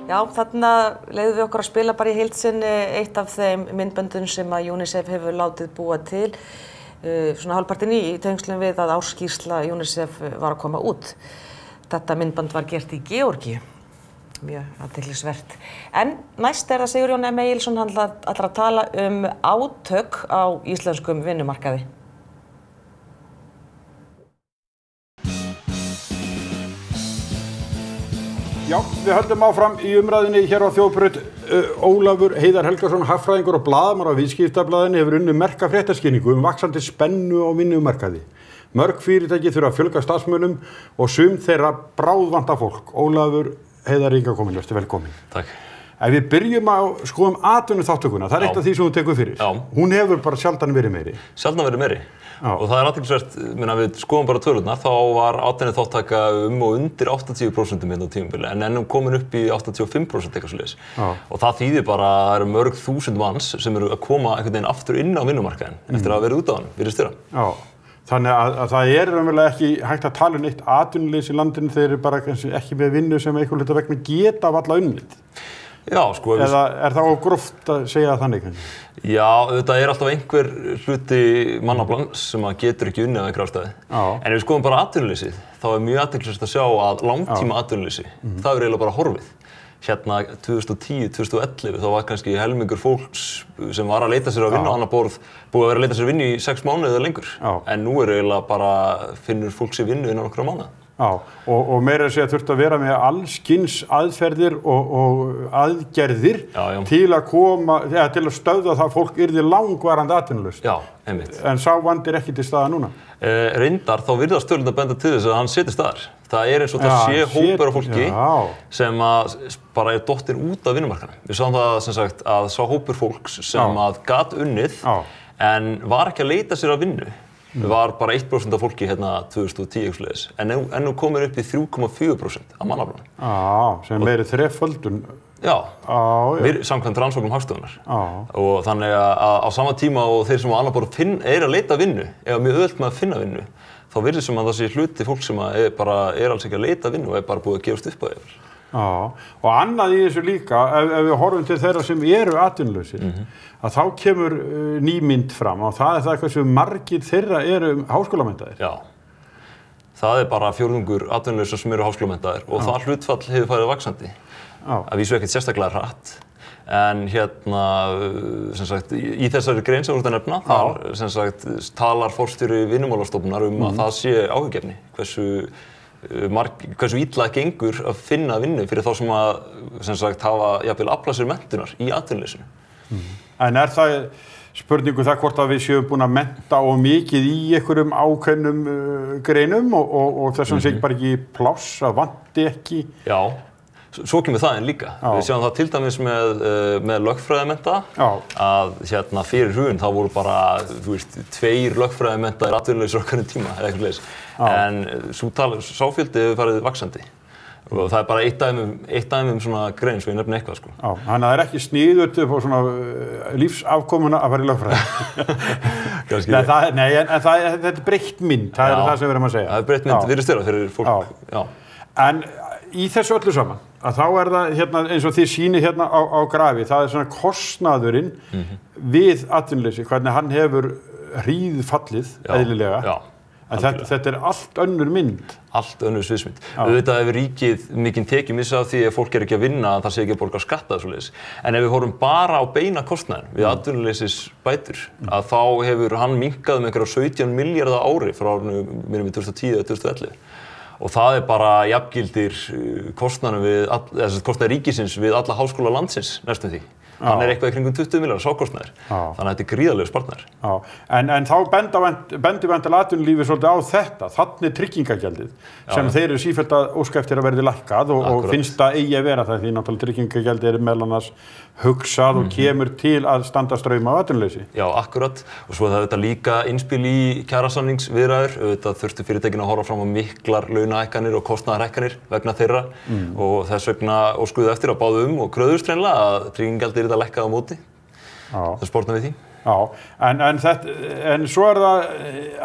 Já, þarna leiðum við okkur að spila bara í heild sinni eitt af þeim myndböndum sem að UNICEF hefur látið búa til svona hálfpartinn í tengslum við að ársskýrsla UNICEF var að koma út. Þetta myndband var gert í Georgíu, mjög athyglisvert. En næst það Sigurjón M. Egilsson, hann ætlar að tala átök á íslenskum vinnumarkaði. Já, við höldum áfram í umræðinni hér á Þjóðbraut. Ólafur Heiðar Helgason, hagfræðingur og blaðamaður á Viðskiptablaðinu hefur unnið merka fréttaskýringu vaxandi spennu á vinnumarkaði. Mörg fyrirtæki þurfa að fjölga starfsmönnum og sum þeirra bráðvanta fólk. Ólafur Heiðar Helgason, velkomin. Takk. Ef við byrjum að skoðum atvinnuþátttökuna, það eitt af því sem þú tekur fyrir. Já. Hún hefur bara sjaldan verið meiri. Sjaldan verið meiri. Já. Og það athyglisvert, við skoðum bara tölurnar, þá var atvinnuþátttaka og undir 80% hérna á tímabili, en ennum komin upp í 85% eitthvað svoleiðis. Og það þýðir bara að það eru mörg þúsund manns sem eru að koma einhvern veginn aftur inn á vinnumarkaðinn eftir að hafa verið út á hann, virðist vera. Já. Þannig að það raunverulega ekki hægt að tala neitt atvinnuleysi í landinu, þeir eru bara ekki með vinnu sem einhver hluta vegna geta varla unnið. Já, sko. Eða það gróft að segja þannig kannski? Já, þetta alltaf einhver hluti mannablans sem að getur ekki unnið af einhverja ástæði. En ef við skoðum bara atvinnuleysið, þá mjög athyglisvert að sjá að langtíma atvinnuleysi, það eiginlega bara horfið. Hérna 2010-2011 þá var kannski helmingur fólks sem var að leita sér að vinna á annað borð búið að vera að leita sér vinnu í 6 mánuði eða lengur. En nú eiginlega bara finnur fólk sér vinnu innan nokkra mánuða. Já, og meira að segja þurft að vera með allskyns aðferðir og aðgerðir til að stöðva það að fólk yrði langvarandi atvinnulaust. Já, einmitt. En sá vandi ekki til staðar núna? Reyndar þá virðast tölurnar benda til þess að hann setji staðar. Það eins og það sé hópur af fólki sem að bara dottir út af vinnumarkaðnum. Við sáum það sem sagt að sá hópur fólks sem að gat unnið en var ekki að leita sér að vinnu. Var bara 1% af fólki hérna 2010 en nú komur upp í 3,4% af mannaflanum. Sem meiri þreföldun. Já, samkvæmt rannsóknum Hagstofunnar. Og þannig að á sama tíma og þeir sem á annað borð að leita vinnu, eða mjög auðvelt með að finna vinnu, þá virðist sem að það sé hluti fólk sem bara alls ekki að leita vinnu og bara búið að gefast upp á því. Og annað í þessu líka, ef við horfum til þeirra sem eru atvinnulausir, að þá kemur ný mynd fram og það það hversu margir þeirra eru háskólamenntaðir. Já, það bara fjórðungur atvinnulausra sem eru háskólamenntaðir og það hlutfall hefur farið vaxandi. Að vísu ekkert sérstaklega hratt, en hérna, sem sagt, í þessari grein sem þú ert að nefna, þar, sem sagt, talar forstjóri Vinnumálastofnunar að það sé áhyggjuefni, hversu illa gengur að finna vinnu fyrir þá sem að, sem sagt, hafa jafnvel aflað sér menntunar í atvinnuleysinu. En það spurningu það hvort að við séum búin að mennta og mikið í einhverjum ákveðnum greinum og þess vegna sé bara ekki pláss, að vanti ekki? Já, svo kemur það líka. Við sjáum það til dæmis með lögfræðimennta að hérna fyrir hrun þá voru bara, þú veist, 2 lögfræðimenntaðir atvinnulausir á hverjum tíma eða eitthvað leys. En sá fjöldi hefur farið vaxandi. Og það bara eitt dæmi svona grein svo ég nefni eitthvað sko. Þannig að það ekki sniðugt upp á svona lífsafkomuna að fara í lögfræði. Nei, en þetta breytt mynd, það það sem við erum að segja. Það breytt mynd, virðist vera fyrir fólk. En í þessu öllu saman, að þá það hérna, eins og þið sýnið hérna á grafi, það svona kostnaðurinn við atvinnuleysi, hvernig hann hefur hríðfallið eðlilega. En þetta allt önnur mynd. Allt önnur sviðsmynd. Auðvitað hefur ríkið mikinn tekið missa af því að fólk ekki að vinna að það sé ekki að borga skatta og svoleiðis. En ef við horfum bara á beina kostnaðinn við atvinnuleysisbætur, að þá hefur hann minnkað með einhverja 17 milljarða á ári frá árinu 2010 eða 2011. Og það bara jafngildir kostnaður ríkisins við alla háskóla landsins næstum því. Hann eitthvað í kringum 20 milljarðar sákostnaður. Þannig að þetta gríðarlegur sparnaður. En þá bendir væntanlega atvinnulífið svolítið á þetta. Þannig tryggingagjaldið sem þeir eru sífellt að óska eftir að verði lækkað og finnst það eigi að vera það því náttúrulega tryggingagjaldið meðal annars hugsað og kemur til að standa straum af atvinnuleysi. Já, akkurat. Og svo það auðvitað líka innspil í kjarasamningsviðræður. Auðvitað þurftu fyrirtækin að horfa fram á miklar launahækkanir og kostnaðarhækkanir vegna þeirra og þess vegna óskuðu eftir að báðu og kröðust hreinlega að tryggingagjaldið yrði að lækka á móti. Það sporna við því. Já, en svo það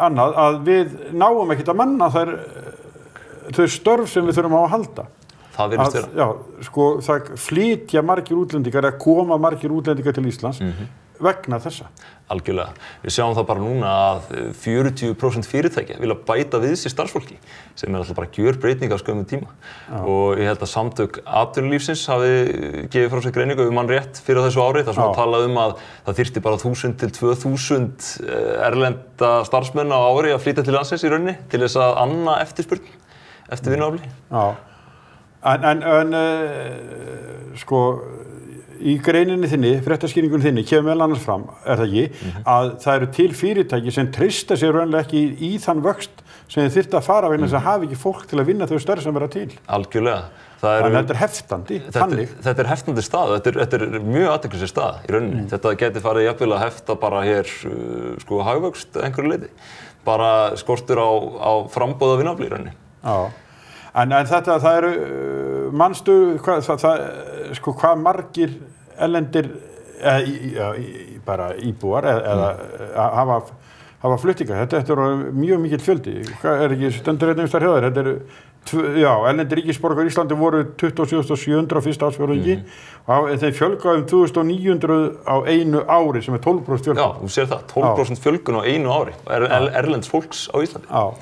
annað að við náum ekkert að manna þau störf sem við þurfum á að halda. Það virðist vera. Já, sko, það flytja margir útlendingar að koma margir útlendingar til Íslands vegna þessa. Algjörlega. Við sjáum það bara núna að 40% fyrirtækja vilja bæta við sér starfsfólki sem alltaf bara gjörbreyting á skömmum tíma. Og ég held að samtök atvinnulífsins hafi gefið frá sér greiningu mann rétt fyrir þessu ári þar sem talað að það þyrfti bara 1000 til 2000 erlenda starfsmenn á ári að flytja til landsins í rauninni til þess að anna eftirspurn eftir vinnuafli. Já. En sko, í greininni þinni, fréttaskýringunni þinni, kemur meðal annars fram, það ekki, að það eru til fyrirtæki sem treysta sér raunlega ekki í þann vöxt sem þið þyrfti að fara vegna þess að hafi ekki fólk til að vinna þau störf sem vera til. Algjörlega. Þannig þetta heftandi, þannig. Þetta heftandi stað, þetta mjög athyglisverð stað í rauninni. Þetta geti farið jafnvel að hefta bara hér, sko, hagvöxt einhverju leyti. Bara skortur á framboð af vinnuafli í rauninni. Já. En þetta, það eru, manstu, hvað margir erlendir, bara íbúar eða hafa flutninga. Þetta eru mjög mikill fjöldi. Ekki stendur hérna einhvers staðar hjá þér? Þetta eru, erlendir ríkisborgarar í Íslandi voru 27.700 á fyrsta ársfjórðungi og þeir fjölgaði 2.900 á einu ári sem 12% fjölgun. Já, þú sér það, 12% fjölgun á einu ári. Erlends fólks á Íslandi. Já,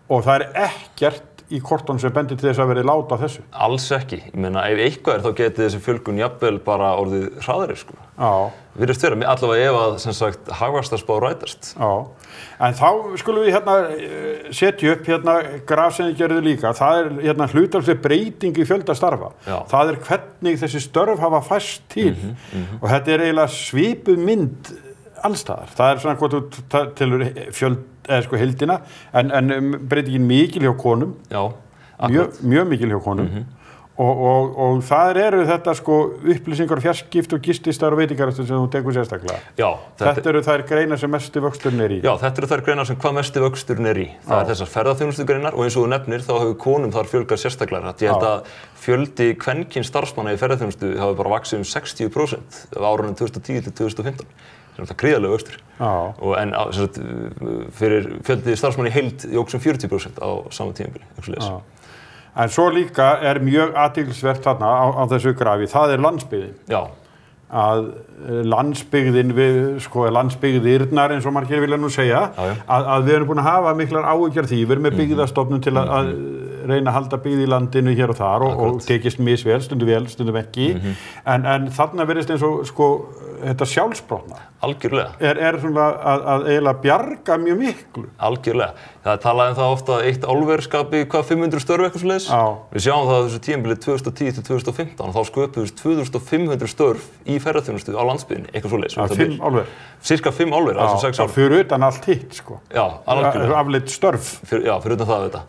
og það ekkert í kortunum sem bendir til þess að verið láta á þessu? Alls ekki. Ég meina, ef eitthvað þá geti þessi fjölgun jafnvel bara orðið hraðari, sko. Já. Virðist vera, allavega ef að, sem sagt, hagvaxtarspá rætast. Já. En þá skulum við setja upp graf sem þið gerðu líka. Það hlutfallsleg breyting í fjölda starfa. Já. Það hvernig þessi störf hafa færst til. Og þetta eiginlega svipuð mynd allstaðar. Það svona hvort þú tilur heildina, en breytingin mikil hjá konum. Já, mjög mikil hjá konum. Og það eru þetta upplýsingar, fjarskipti og gististar og veitingarestur sem þú tekur sérstaklega. Já. Þetta eru þær greinar sem mesti vöxturinn í. Já, þetta eru þær greinar sem hvað mesti vöxturinn í. Það þessar ferðaþjónustugreinar og eins og þú nefnir þá hefur konum þar fjölgað sérstaklega. Ég held að fjöldi kvenkyns starfsmanna í ferðaþjónustu hafi bara vaxið 60% af árunum 2010 til 2015. Það er gríðarlega vöxtur. En fyrir fjöldi starfsmanna í heild jóks 40% á sama tímabili. En svo líka mjög athyglisvert þarna á þessu grafi, það landsbyggðin. Já. Að landsbyggðin, landsbyggðirnar eins og margir vilja nú segja, að við erum búin að hafa miklar áhyggjur því, við erum með byggðastofnun til að reyna að halda byggð í landinu hér og þar og tekist misvel, stundum ekki, en þarna verðist eins og þetta sjálfsbrotna. Algjörlega. Svona að eiginlega bjarga mjög miklu. Algjörlega. Það talaði það ofta að eitt álver skapi 500 störf eitthvað svoleiðis. Við sjáum það á þessu tímabili 2010 til 2015 og þá sköpuðust 2500 störf í ferðaþjónustu á landsbyggðinni, eitthvað svoleiðis. 5 álver. Cirka 5 álver á þessum 6 árum. Fyrir utan allt hitt, sko. Já, algjörlega. Afleidd störf. Já, fyrir utan það þetta.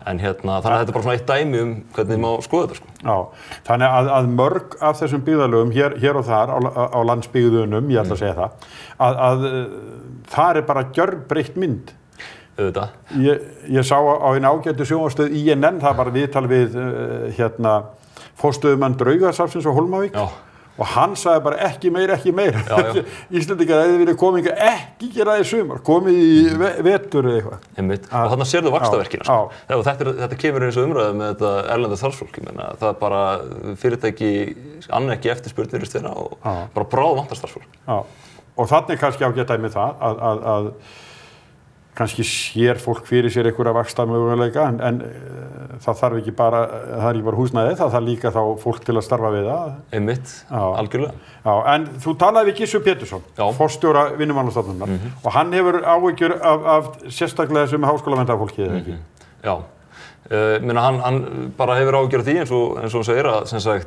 En þannig að þetta bara svona eitt dæmi hvernig má skoða þetta, sko. Já, þannig að mörg af þessum byggðarlögum hér og þar á landsbyggðunum, ég ætla að segja það, það bara gjörbreytt mynd. Ég sá á einu ágætu sjónvarpsstöð INN, það bara viðtal við forstöðumann Draugasafnsins á Hólmavík. Já. Og hann sagði bara ekki meir. Íslendingar hefði verið komið ekki gera það í sumar, komið í vetur eða eitthvað. Og þarna sérðu vaxtaverkina. Þetta kemur eins og umræðu með þetta erlenda starfsfólk. Það bara fyrirtæki annar ekki eftirspurn virðist vera og bara bráð vantar starfsfólk. Og þannig kannski ágætt dæmi það að kannski sér fólk fyrir sér einhverja vaxtarmöguleika en það þarf ekki bara húsnæði, það þarf líka þá fólk til að starfa við það. Einmitt, algjörlega. Já, en þú talaði við Gissur Pétursson, forstjóra Vinnumálastofnunar og hann hefur áhyggjur af sérstaklega þessu með háskólamenntaða eða ekki? Já. Hann bara hefur áhyggjur af því eins og hann segir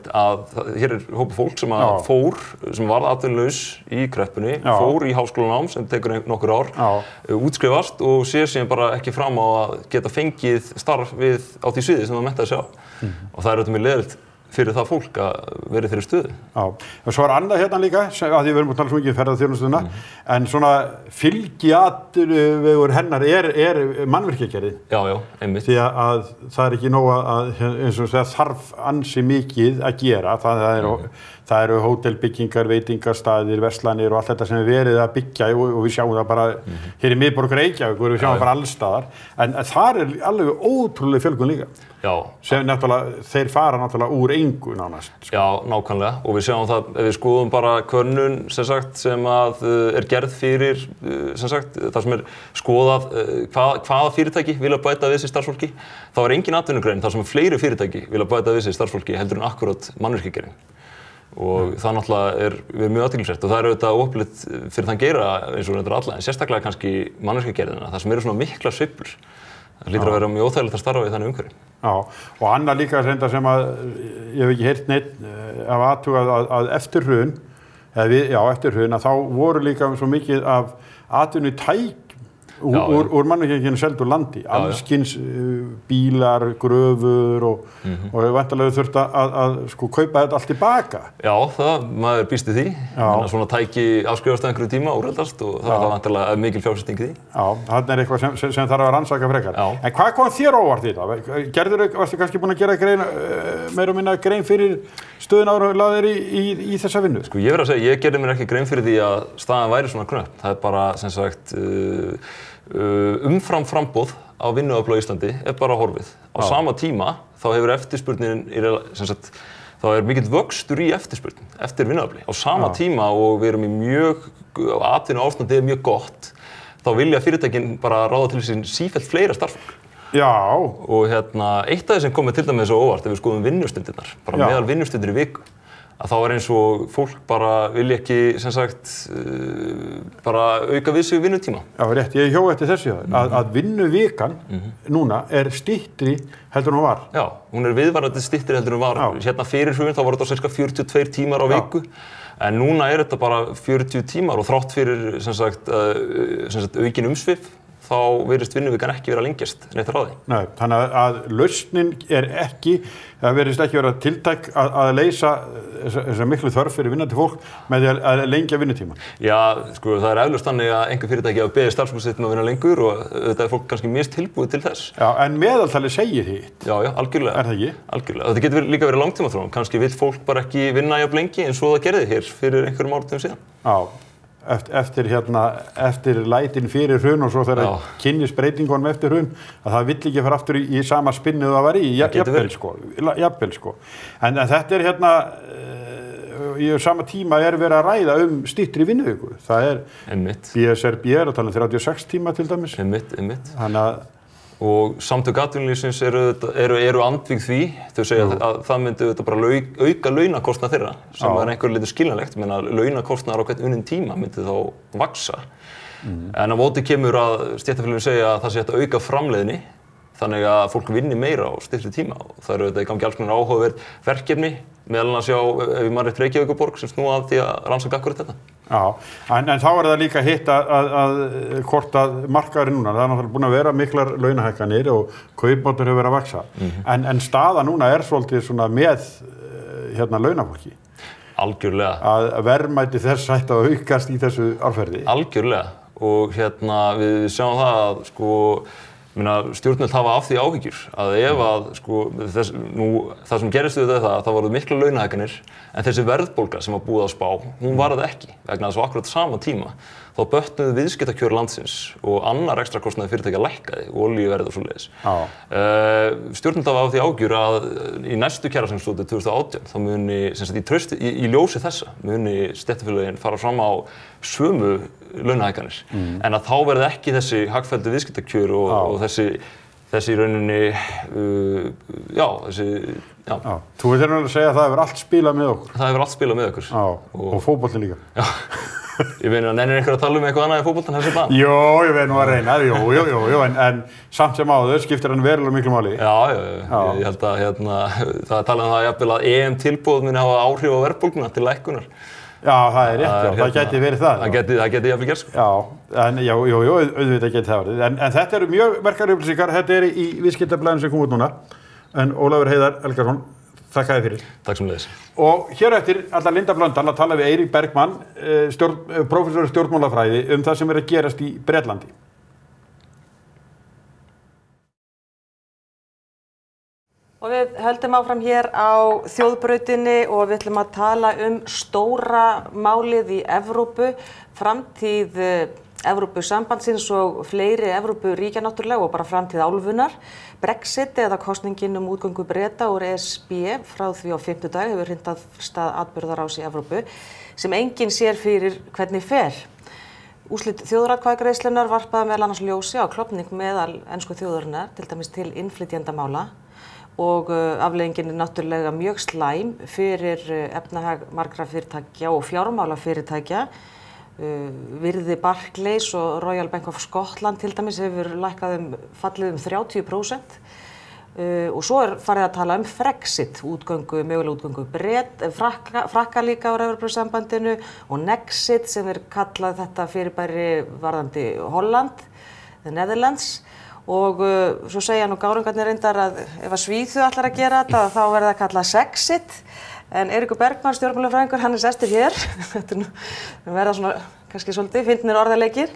að hér hópur fólk sem varð atvinnulaus í kreppunni, fór í háskólanám sem tekur nokkur ár, útskrifast og sér síðan bara ekki fram á að geta fengið starf á því sviði sem það menntaði sig á. Og það auðvitað mjög leiðilegt fyrir það fólk að vera í þeirri stöðu. Já, og svo annað hérna líka, að því við erum að tala svo mikið um ferðaþjónustuna, en svona fylgiatvinnuvegur hennar er mannvirkjagerðin. Já, einmitt. Því að það ekki nóg að eins og segja, þarf ansi mikið að gera, það eru hótelbyggingar, veitingastaðir, verslanir og allt þetta sem er verið að byggja og við sjáum það bara hér í miðborg Reykjavík og við sjáum bara alls staðar, en þar er alveg ótrúlega fjölgun líka. Já. Sem náttúrulega, þeir fara náttúrulega úr engu nánast. Sko. Já, nákvæmlega, og við sjáum það, ef við skoðum bara könnun sem að er gerð fyrir, það sem er skoðað hvaða fyrirtæki vilja bæta við sig starfsfólki, þá er engin atvinnugrein þar sem fleiri fyrirtæki vilja bæta við sig starfsfólki heldur en akkúrat mannvirkjagerðin. Og það náttúrulega við mjög athyglisvert og það auðvitað óöflilegt fyrir þann geira eins og reyndar alla, en sérstaklega kannski mannvirkjagerðina, það sem eru svona miklar sveiflur. Það hlýtur að vera mjög óþægilegt að starfa í þannig umhverfi. Já, og annað líka reyndar sem að ég hef ekki heyrt neitt af athugað að eftir hrun, að þá voru líka svo mikið af atvinnutækjum úr mannvirkjagerinni seldu úr landi, allskyns bílar, gröfur og væntanlega þurft að sko kaupa þetta allt tilbaka. Já, maður býst í því, þannig að svona tæki afskrifast einhverju tíma og úrreldast og það væntanlega mikil fjárfesting í því. Já, þarna er eitthvað sem þarf að rannsaka frekar. En hvað kom þér óvart í þetta? Varstu kannski búin að gera meira og minna grein fyrir stöðun ára laðir í þessa vinnu? Sko ég verð að segja, ég gerði mér ekki grein fyrir því að staðan væri svona knöpp. Það er bara, sem sagt, umfram framboð á vinnuafli á Íslandi er bara horfið. Á sama tíma þá hefur eftirspurnin, þá er mikill vöxtur í eftirspurn eftir vinnuafli. Á sama tíma og við erum í mjög, atvinnuástandið er mjög gott, þá vilja fyrirtækin bara ráða til sín sífellt fleira starfsfólk. Já. Og eitt af því sem komið til dæmis svo óvart ef við skoðum vinnustundirnar, bara meðal vinnustundir í viku, að þá er eins og fólk bara vilja ekki, sem sagt, bara auka við sig vinnutíma. Já, rétt, ég hjó eftir þessu að vinnuvikan núna er styttri heldur en hún var. Já, hún er viðvarandi styttri heldur en hún var. Hérna fyrir hrun þá var þetta cirka 42 tímar á viku, en núna er þetta bara 40 tímar og þrátt fyrir, sem sagt, aukin umsvif, þá virðist vinnuvikan ekki vera að lengjast neitt ráði. Nei, þannig að lausnin er ekki, það virðist ekki vera tiltæk að leysa þessa miklu þörf fyrir vinnandi fólk með því að lengja vinnutíman. Já, sko, það er eflaust þannig að einhver fyrirtæki hafa beðið starfsfólk sitt að vinna lengur og auðvitað er fólk kannski mist tilbúið til þess. Já, en meðaltalið segir hitt. Já, algjörlega. Er það ekki? Algjörlega. Þetta getur líka verið langtímaþróun. Kannski vill fólk bara ekki vinna jafn lengi eins og það gerði hér fyrir einhverjum áratugum síðan. Já. Eftir lætin fyrir hrun og svo þegar kynnist breytingunum eftir hrun að það vill ekki fara aftur í sama spinnið það var í, jafnvel sko. En þetta er í sama tíma er verið að ræða styttri vinnuviku. Það er BSRB að tala 36 tíma til dæmis. Einmitt. Og samtök atvinnulífsins eru andvíg því, þau segja að það myndi bara auka launakostnað þeirra, sem er einhverju litur skiljanlegt, menn að launakostnaðar á hvern unnin tíma myndi þá vaxa. En á móti kemur að stéttarfélögin segja að það sé hægt að auka framleiðni, þannig að fólk vinni meira á styttri tíma og það eru í gangi alls konar áhugaverð verkefni, meðal annars ef ég man rétt Reykjavíkurborg sem snúa að því að rannsaka akkurat þetta. Já, en þá er það líka hitt að hvort að markaðurinn núna, það er náttúrulega búin að vera miklar launahækkanir og kaupmáttur hefur verið að vaxa, en staða núna er svolítið svona með launafólki. Algjörlega. Að verðmæti þess hægt að aukast í þessu árferði. Algjörlega, og við sjáum það að stjórnvöld hafa af því áhyggjur að ef að það sem gerist við það voru mikla launahækkanir en þessi verðbólga sem var búið að spá, hún varð ekki vegna þess að akkurat sama tíma þá bötnuðu viðskiptakjör landsins og annar ekstrakostnaði fyrirtækja lækkaði, olíuverð og svoleiðis. Stjórnvöld hafa af því áhyggjur að í næstu kjarasamningsútboði 2018 þá muni, í ljósi þessa, muni stéttarfélögin fara fram á sömu launahækkanir, en að þá verði ekki þessi hagfelldu viðskiptakjör og þessi í rauninni, Þú veit að segja að það hefur allt spilað með okkur. Það hefur allt spilað með okkur. Og fótboltinn líka. Já, ég meina, nennir einhver að tala um eitthvað annað en fótboltinn þessi bana? Jó, ég veit nú að reyna, en samt sem áður skiptir hann verulega miklu máli. Já, ég held að það tala um það jafnvel að EM-tilboð muni hafa áhrif á verðbólguna til lækkunar. Já, það er rétt, það gæti verið það. Það gæti jafnvel gerst. Auðvitað gæti það verið. En þetta eru mjög merkar upplýsingar, þetta er í viðskiptablaðinu sem kom út núna. En Ólafur Heiðar Helgason, Þakka þér fyrir. Takk sem leiðis. Og hér eftir ætlar Linda Blöndal að tala við Eirík Bergmann, prófessor í stjórnmálafræði, það sem að gerast í Bretlandi. Og við höldum áfram hér á þjóðbrautinni og við ætlum að tala stóra málið í Evrópu, framtíð Evrópusambandsins og fleiri Evrópuríkja náttúrulega og bara framtíð álfunnar. Brexit eða kosningin útgöngu Breta úr ESB frá því á 5. hefur hrint af stað atburðarás í Evrópu sem enginn sér fyrir hvernig fer. Úrslit þjóðaratkvæðagreiðslunnar varpaði meðal annars ljósi á klofning meðal ensku þjóðarinnar, til dæmis til innflytjendamála og afleiðingin náttúrulega mjög slæm fyrir efnahag margra fyrirtækja og fjármálafyrirtækja. Virði Barclays og Royal Bank of Scotland til dæmis hefur fallið 30%. Og svo farið að tala Frexit, mögulega útgöngu Frakka líka úr Evrópusambandinu og Nexit sem kallað þetta fyrirbæri varðandi Holland, the Netherlands. Og svo segja nú gárungarnir reyndar að ef að Svíþjóð ætlar að gera þetta þá verður það kallað Sexit. En Eiríkur Bergmann, stjórnmálafræðingur, hann sestur hér. Þetta verða svona kannski svolítið fyndnir orðaleikir.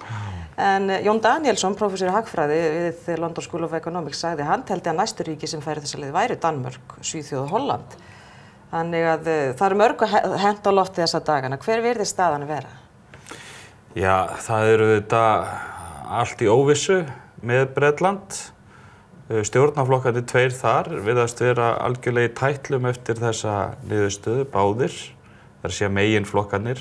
En Jón Danielsson, prófessor í hagfræði við London School of Economics, sagði hann teldi að næstu ríki sem færi þessa leið væri Danmörk, Svíþjóð og Holland. Þannig að það mörg að henda á lofti þessa dagana. Hver virðist staðan vera? Já, það þetta allt í óvissu með Bretland. Stjórnarflokkandi tveir þar virðast vera algjörlega í tætlum eftir þessa niðurstöðu, báðir. Það sé meginflokkarnir.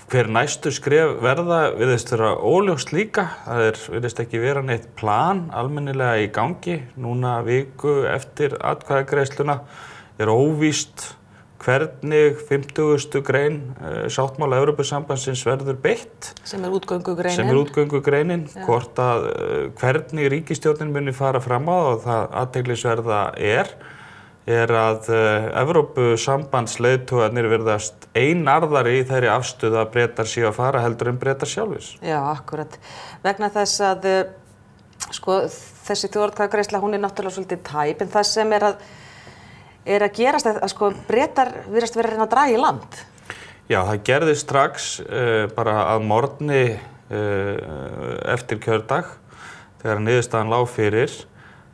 Hver næstu skref verða virðist vera óljóst líka. Það virðist ekki vera neitt plan almennilega í gangi. Núna viku eftir atkvæðagreiðsluna óvíst hvernig 50. grein sáttmála Evrópusambandsins verður beitt. Sem útgöngugreinin. Útgöngugreinin. Hvort að hvernig ríkisstjórnin muni fara fram á og það athyglisverða er að Evrópusambandsleiðtogarnir virðast einarðari í þeirri afstöðu að Bretar séu að fara heldur en Bretar sjálfir. Já, akkurat. Vegna þess að þessi þjóðaratkvæðagreiðsla hún náttúrulega svolítið tæp, en það sem er að gerast að Bretar virðast vera að reyna að draga í land. Já, það gerðist strax bara að morgni eftir kjördag þegar niðurstaðan lá fyrir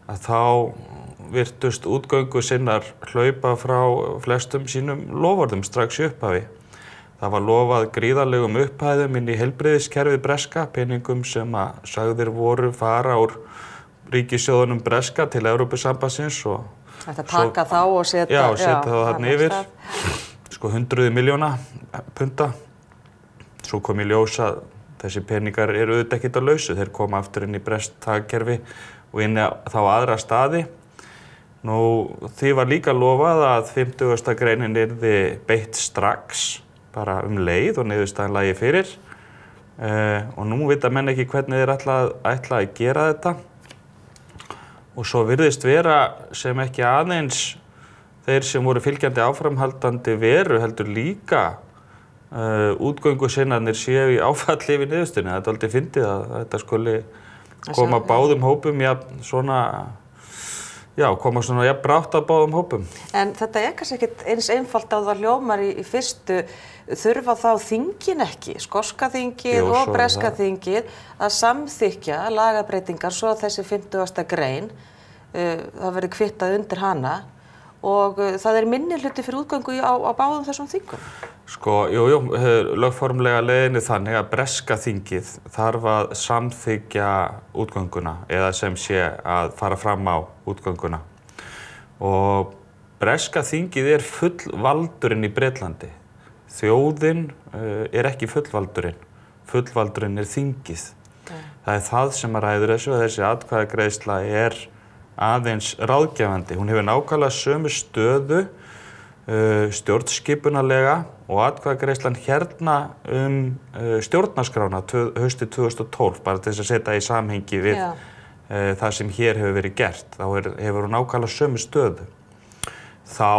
að þá virtust útgöngu sinnar hlaupa frá flestum sínum loforðum strax í upphafi. Það var lofað gríðarlegum upphæðum inn í heilbrigðiskerfið breska, peningum sem að sagðir voru fara úr ríkissjóðunum breska til Evrópusambandsins og Þetta taka þá og setja þá þarna yfir, 100 milljóna punta. Svo kom í ljós að þessi peningar eru auðvitað ekkert á lausu. Þeir koma aftur inn í breskt hagkerfi og inn þá aðra staði. Því var líka lofað að 50. greinin yrði beitt strax, bara leið og niðurstaðan lagi fyrir. Og nú vita menn ekki hvernig þeir ætla að gera þetta. Og svo virðist vera sem ekki aðeins þeir sem voru fylgjandi áframhaldandi veru heldur líka útgöngusinnarnir séu í áfalli yfir niðurstöðunni. Þetta aldrei fyndið að þetta skuli koma báðum hópum koma svona brátt að báðum hópum. En þetta kannski ekkert eins einfalt á það hljómar í fyrstu. Þurfa þá þingin ekki, skoska þingið og breska þingið, að samþykkja lagabreytingar svo að þessi 50. grein það verði kvittað undir hana og það minnihluti fyrir útgöngu á báðum þessum þingum? Lögformlega leiðinni þannig að breska þingið þarf að samþykkja útgönguna eða sem sé að fara fram á útgönguna. Og breska þingið fullvaldurinn í Bretlandi. Þjóðin ekki fullvaldurinn. Fullvaldurinn þingið. Það það sem að ræður þessu og þessi atkvæðagreiðsla aðeins ráðgefandi. Hún hefur nákvæmlega sömu stöðu stjórnskipunarlega og atkvæðagreiðslan hérna stjórnarskrána haustið 2012, bara til þess að setja í samhengi við það sem hér hefur verið gert. Þá hefur hún nákvæmlega sömu stöðu. Þá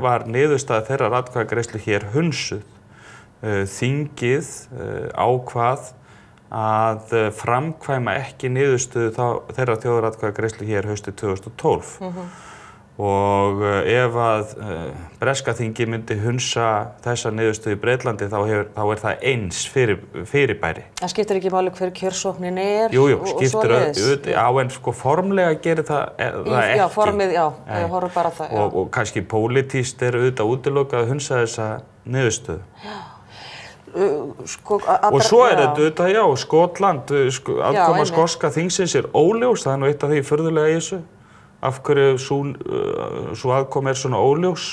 var niðurstaða þeirrar atkvæðagreiðslu hér hunsuð. Þingið ákvað að framkvæma ekki niðurstöðu þeirra þjóðaratkvæðagreiðslu hér haustið 2012. Og ef að breska þingið myndi hunsa þessa niðurstöðu í Bretlandi þá er það eins fyrirbæri. Það skiptir ekki máli hver kjörsóknin Jú, skiptir en sko formlega gerir það ekki. Já, formið, ég horfum bara það. Og kannski pólitískt auðvitað útilokað að hunsa þessa niðurstöðu. Og svo þetta, Skotland, aðkoma skoska þingsins óljós, það nú eitt af því furðulega í þessu. Af hverju svo aðkoma svona óljós.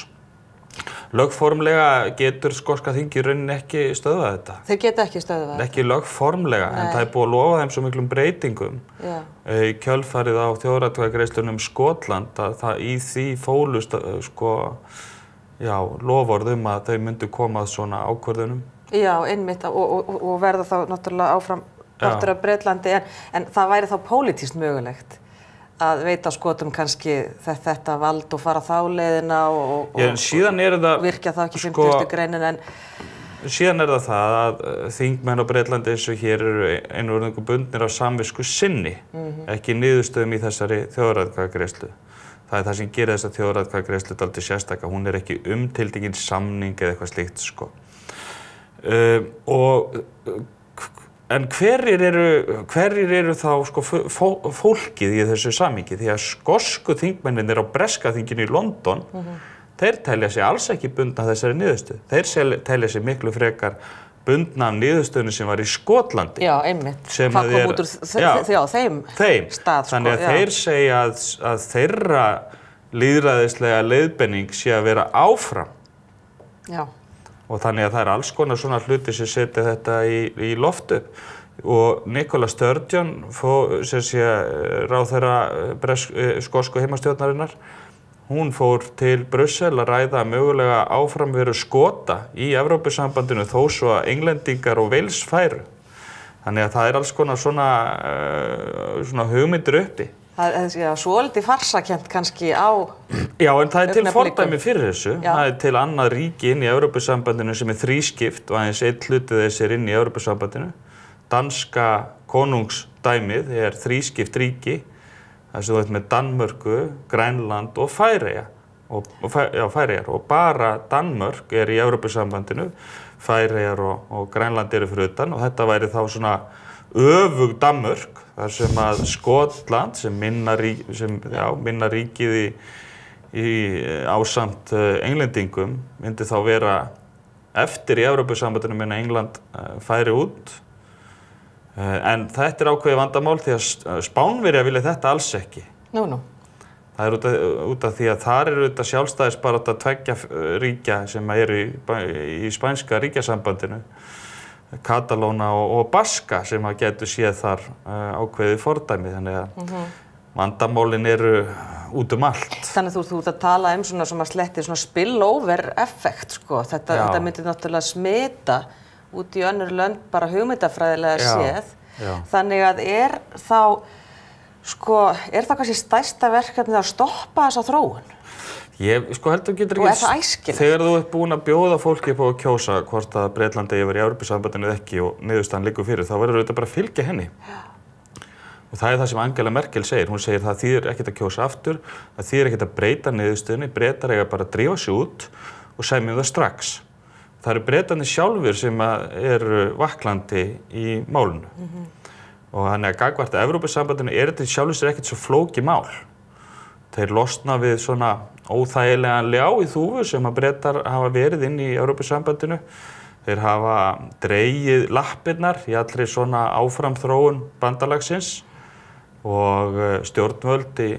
Lögformlega getur skoska þingið rauninni ekki stöðvað þetta. Þeir geta ekki stöðvað þetta? Ekki lögformlega, en það búið að lofa þeim svo miklum breytingum. Í kjölfarið á þjóðaratkvæðagreiðslunum Skotland, að í því fólust loforð að þau myndu koma að svona ákvörðunum. Já, einmitt, og verða þá náttúrulega áfram aftur af Bretlandi, en það væri þá pólitískt mögulegt að veita Skotum kannski þetta vald og fara þá leiðina og virkja það ekki 50. greinin en... Síðan það að þingmenn á Bretlandi eins og hér eru einvörðungu bundnir af samvisku sinni, ekki niðurstöðum í þessari þjóðaratkvæðagreiðslu. Það það sem gerir þessa þjóðaratkvæðagreiðslu dálítið sérstaka, hún er ekki umtiltekinn samning eða eitthvað slíkt sko. En hverjir eru þá sko fólkið í þessu samhengi? Því að skosku þingmennirnir á breska þinginu í London, þeir telja sig alls ekki bundna þessari niðurstöðu. Þeir telja sig miklu frekar bundna af niðurstöðunni sem var í Skotlandi. Já, einmitt. Hvað kom út úr þeim stað? Þannig að þeir segja að þeirra lýðræðislega leiðbenning sé að vera áfram. Já. Og þannig að það alls konar svona hluti sem setja þetta í loft upp. Og Nicola Sturgeon, ráðherra skosku heimastjórnarinnar, hún fór til Brussel að ræða mögulega áframveru Skota í Evrópusambandinu þó svo að Englendingar og Wales færu. Þannig að það alls konar svona hugmyndir uppi. Það svolítið farsakent kannski á... Já, en það til fordæmi fyrir þessu. Það til annað ríki inn í Evrópusambandinu sem þrískipt og aðeins einn hluti þess inn í Evrópusambandinu. Danska konungsdæmið þrískipt ríki. Það sem þú veit með Danmörku, Grænland og Færeyjar. Og bara Danmörk í Evrópusambandinu, Færeyjar og Grænland fyrir utan og þetta væri þá svona öfug Danmörk, þar sem að Skotland, sem minna ríkið í ásamt Englendingum, myndi þá vera eftir í Evrópusambandinu meðan England færi út. En þetta ákveðið vandamál því að Spánverjar vilja þetta alls ekki. Nú. Það út af því að þar þetta sjálfstæðisbarátta tveggja ríkja sem eru í spænska ríkjasambandinu. Katalóna og Baska sem að getur séð þar ákveðið fordæmi, þannig að vandamálin eru út allt. Þannig að þú ert að tala svona slettið svona spillover effekt sko, þetta myndi náttúrulega smita út í önnur lönd bara hugmyndafræðilega séð. Þannig að er það kannski stærsta verkefnið að stoppa þessa þróun? Ég heldur getur ekki... Og það æskilegt? Þegar þú búin að bjóða fólki upp á að kjósa hvort að Bretlandi eigi verið í Evrópusambandinu eða ekki og niðurstaðan liggur fyrir, þá verður þetta bara að fylgja henni. Og það það sem Angela Merkel segir. Hún segir það þýðir ekkert að kjósa aftur, það þýðir ekkert að breyta niðurstöðunni, Bretar eiga bara að drífa sig út og semja það strax. Það eru Bretarnir sjálfur sem eru vaklandi í málinu. Og þannig að gagnvart Evrópusambandinu þetta sjálfur sér ekkert svo flókið mál. Þeir losna við svona óþægilegan ljá í þúfu sem að Bretar hafa verið inn í Evrópusambandinu. Þeir hafa dregið lappirnar í allri svona áframþróun bandalagsins og stjórnvöld í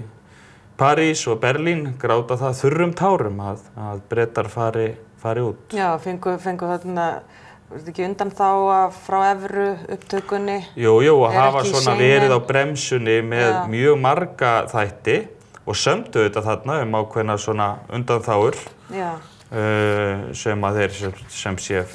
París og Berlín gráta það þurrum tárum að Bretar fari út. Já, fengu þarna, ekki undan þá frá evru upptökunni? Jú, og hafa svona verið á bremsunni með mjög marga þætti og sömdu þetta þarna ákveðna svona undanþágur sem að þeir sem sé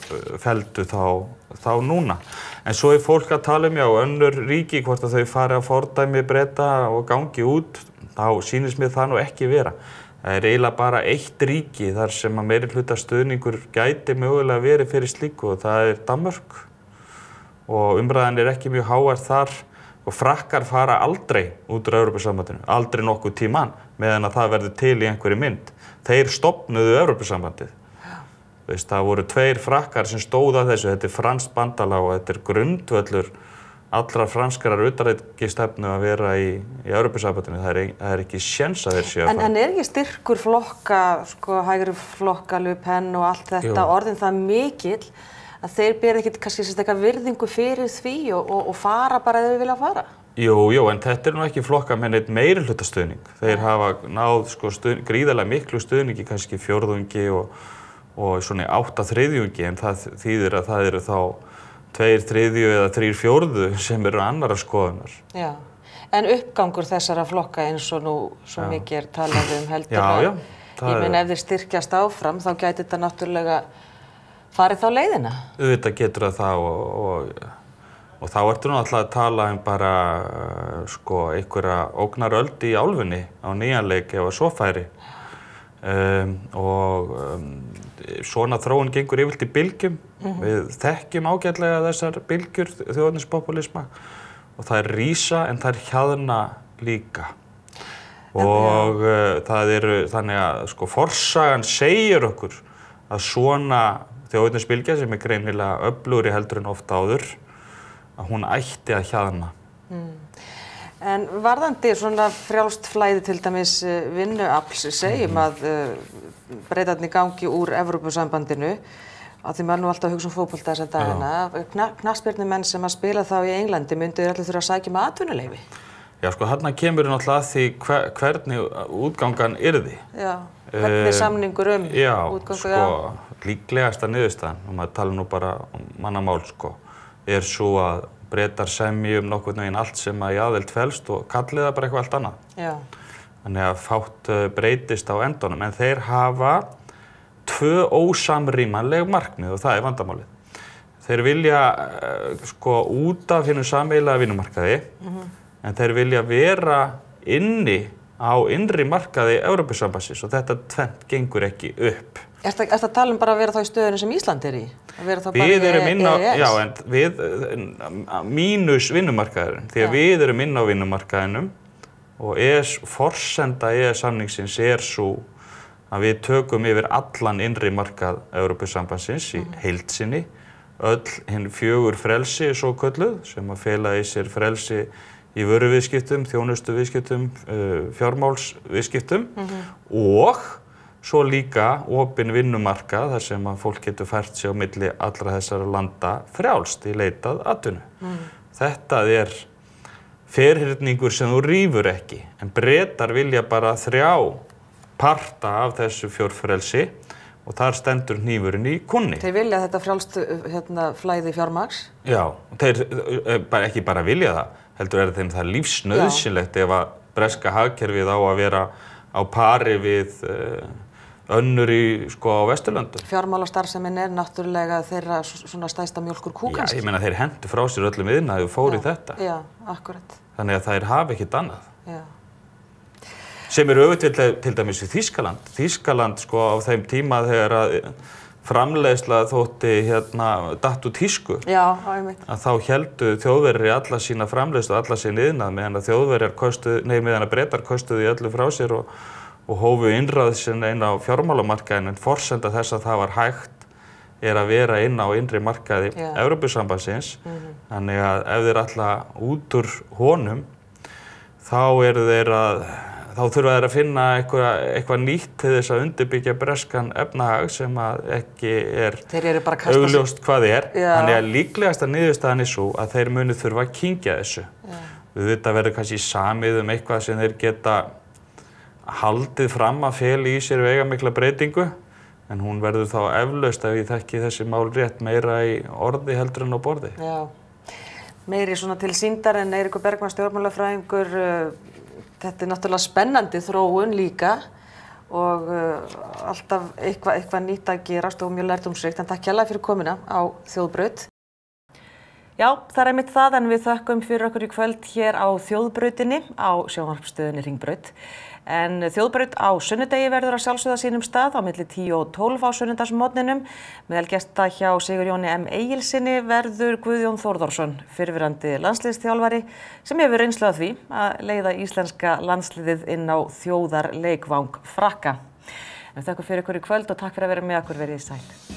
felldu þá núna. En svo fólk að tala önnur ríki hvort að þau fari að fordæmi Breta og gangi út, þá sýnist mér það nú ekki vera. Það eiginlega bara eitt ríki þar sem að meirihluta stuðningur gæti mögulega verið fyrir slíku og það Danmörk. og umræðan ekki mjög hávær þar og Frakkar fara aldrei út úr Evrópusambandinu, aldrei nokkuð tímann meðan að það verður til í einhverju mynd. Þeir stofnuðu Evrópusambandið. Það voru 2 Frakkar sem stóðu að þessu, þetta franskt bandalag og þetta grundvöllur allra franskarar utanríkisstefnu að vera í Evrópusambandinu. Það ekki séns að þeir séu að fara. En ekki styrkur flokka, sko, hægri flokka, Le Pen og allt þetta orðin það mikill að þeir bera ekkert kannski eitthvað virðingu fyrir því og fara bara ef þeir vilja fara? Jú, en þetta nú ekki flokka með neitt meirihlutastuðning. Þeir hafa náð sko, gríðarlega miklu stuðningi, kannski fjórðungi og svona 8/3, en það þýðir að það eru þá 2/3 eða 3/4 sem eru annarra skoðunar. Já, en uppgangur þessara flokka eins og nú svo mikið talað heldur já, ég meina ef þeir styrkjast áfram þá gæti þetta náttúrulega farið þá leiðina. Þetta getur það og þá ertu nú alltaf að tala bara sko einhverja ógnaröld í álfunni á nýjanleik ef að svo færi. Svona þróun gengur yfirleitt í bylgjum. Við þekkjum ágætlega þessar bylgjur þjóðernispopulisma og það rísa en það hjaðna líka. Og það þannig að sko forsagan segir okkur að svona þjóðernisbylgja sem greinilega öflugri heldur en oft áður að hún ætti að hjaðna. En varðandi svona frjálst flæði til dæmis vinnuafls segjum að breytarnir gangi úr Evrópusambandinu að því maður nú alltaf að hugsa fótbolta þessa dagina. Knattspyrnumenn sem að spila þá í Englandi myndu allir þurfa að sækja með atvinnuleyfi. Já, sko þarna kemur náttúrulega að því hvernig útgangan yrði. Já, hvernig samningur útgangu, sko, líklegasta niðurstaðan, og maður tala nú bara mannamál, sko, svo að Bretar semji nokkurn veginn allt sem að í aðild felst og kalli það bara eitthvað allt annað. Já. Þannig að fátt breytist á endunum, en þeir hafa 2 ósamrýmanleg markmið og það vandamálið. Þeir vilja sko út af hinum sameiginlega vinnumarkaði, en þeir vilja vera inni á innri markaði Evrópusambandsins og þetta tvennt gengur ekki upp. Ertu að tala bara að vera þá í stöðunni sem Ísland í? Við erum inn á, já, en við mínus vinnumarkaðurinn, því að við erum inn á vinnumarkaðinum og forsenda samningsins svo að við tökum yfir allan innri markað Evrópusambandsins í heild sinni, öll hinn 4 frelsi svo kölluð sem að fela í sér frelsi í vöruviðskiptum, þjónustuviðskiptum, fjármálsviðskiptum og svo líka opin vinnumarkað þar sem að fólk getur fært sig á milli allra þessara landa frjálst í leitað atvinnu. Þetta ferhyrningur sem þú rýfur ekki, en Bretar vilja bara 3 parta af þessu fjórfrelsi og þar stendur hnífurinn í kúnni. Þeir vilja þetta frjálst flæði fjármagns? Já, þeir ekki bara vilja það, heldur þeim það lífsnauðsynlegt ef að breska hagkerfið á að vera á pari við önnur sko á Vesturlöndum. Fjármálastarfsemin náttúrulega þeirra svona stærsta mjólkurkú kannski. Já, ég meina þeir hentu frá sér öllum iðnaði og fóru í þetta. Já, akkurat. Þannig að þeir hafa ekkert annað. Já. Sem auðvitað til dæmis í Þýskaland. Þýskaland sko á þeim tíma þegar að framleiðsla þótti datt úr tísku. Já, einmitt. Að þá héldu Þjóðverjar alla sína framleiðslu og alla sín iðnað meðan að Bretar kostuðu í öllu frá sér og hófu innráð sinna inn á fjármálamarkaðinn, en forsenda þess að það var hægt að vera inn á innri markaði Evrópusambandsins. Þannig að ef þeir ætla út úr honum, þá þurfa þeir að finna eitthvað nýtt til þess að undirbyggja breskan efnahag sem að ekki augljóst hvað Þannig að líklegasta niðurstaðan svo að þeir muni þurfa að kyngja þessu. Þetta verður kannski samið eitthvað sem þeir geta haldið fram að fela í sér veigamikla breytingu, en hún verður þá eflaust ef ég þekki þessi mál rétt meira í orði heldur en á borði. Já, meiri svona til sýndar en Eiríkur Bergmann stjórnmálafræðingur, þetta náttúrulega spennandi þróun líka og alltaf eitthvað nýtt að gerast og mjög lærdómsríkt, en takk kærlega fyrir komuna á Þjóðbraut. Já, það einmitt það en við þökkum fyrir okkur í kvöld hér á Þjóðbrautinni á sjónvarpsstöðinni Hringbraut. En Þjóðbraut á sunnudegi verður að sjálfsögða sínum stað á milli 10 og 12 á sunnudagsmorgninum. Meðal gesta hjá Sigurjóni M. Egilssyni verður Guðjón Þórðarsson, fyrrverandi landsliðsþjálfari, sem hefur reynslu af því að leiða íslenska landsliðið inn á þjóðarleikvang Frakka. Við þökkum fyrir ykkur í kvöld og takk fyrir að vera með okkur, verið sæl.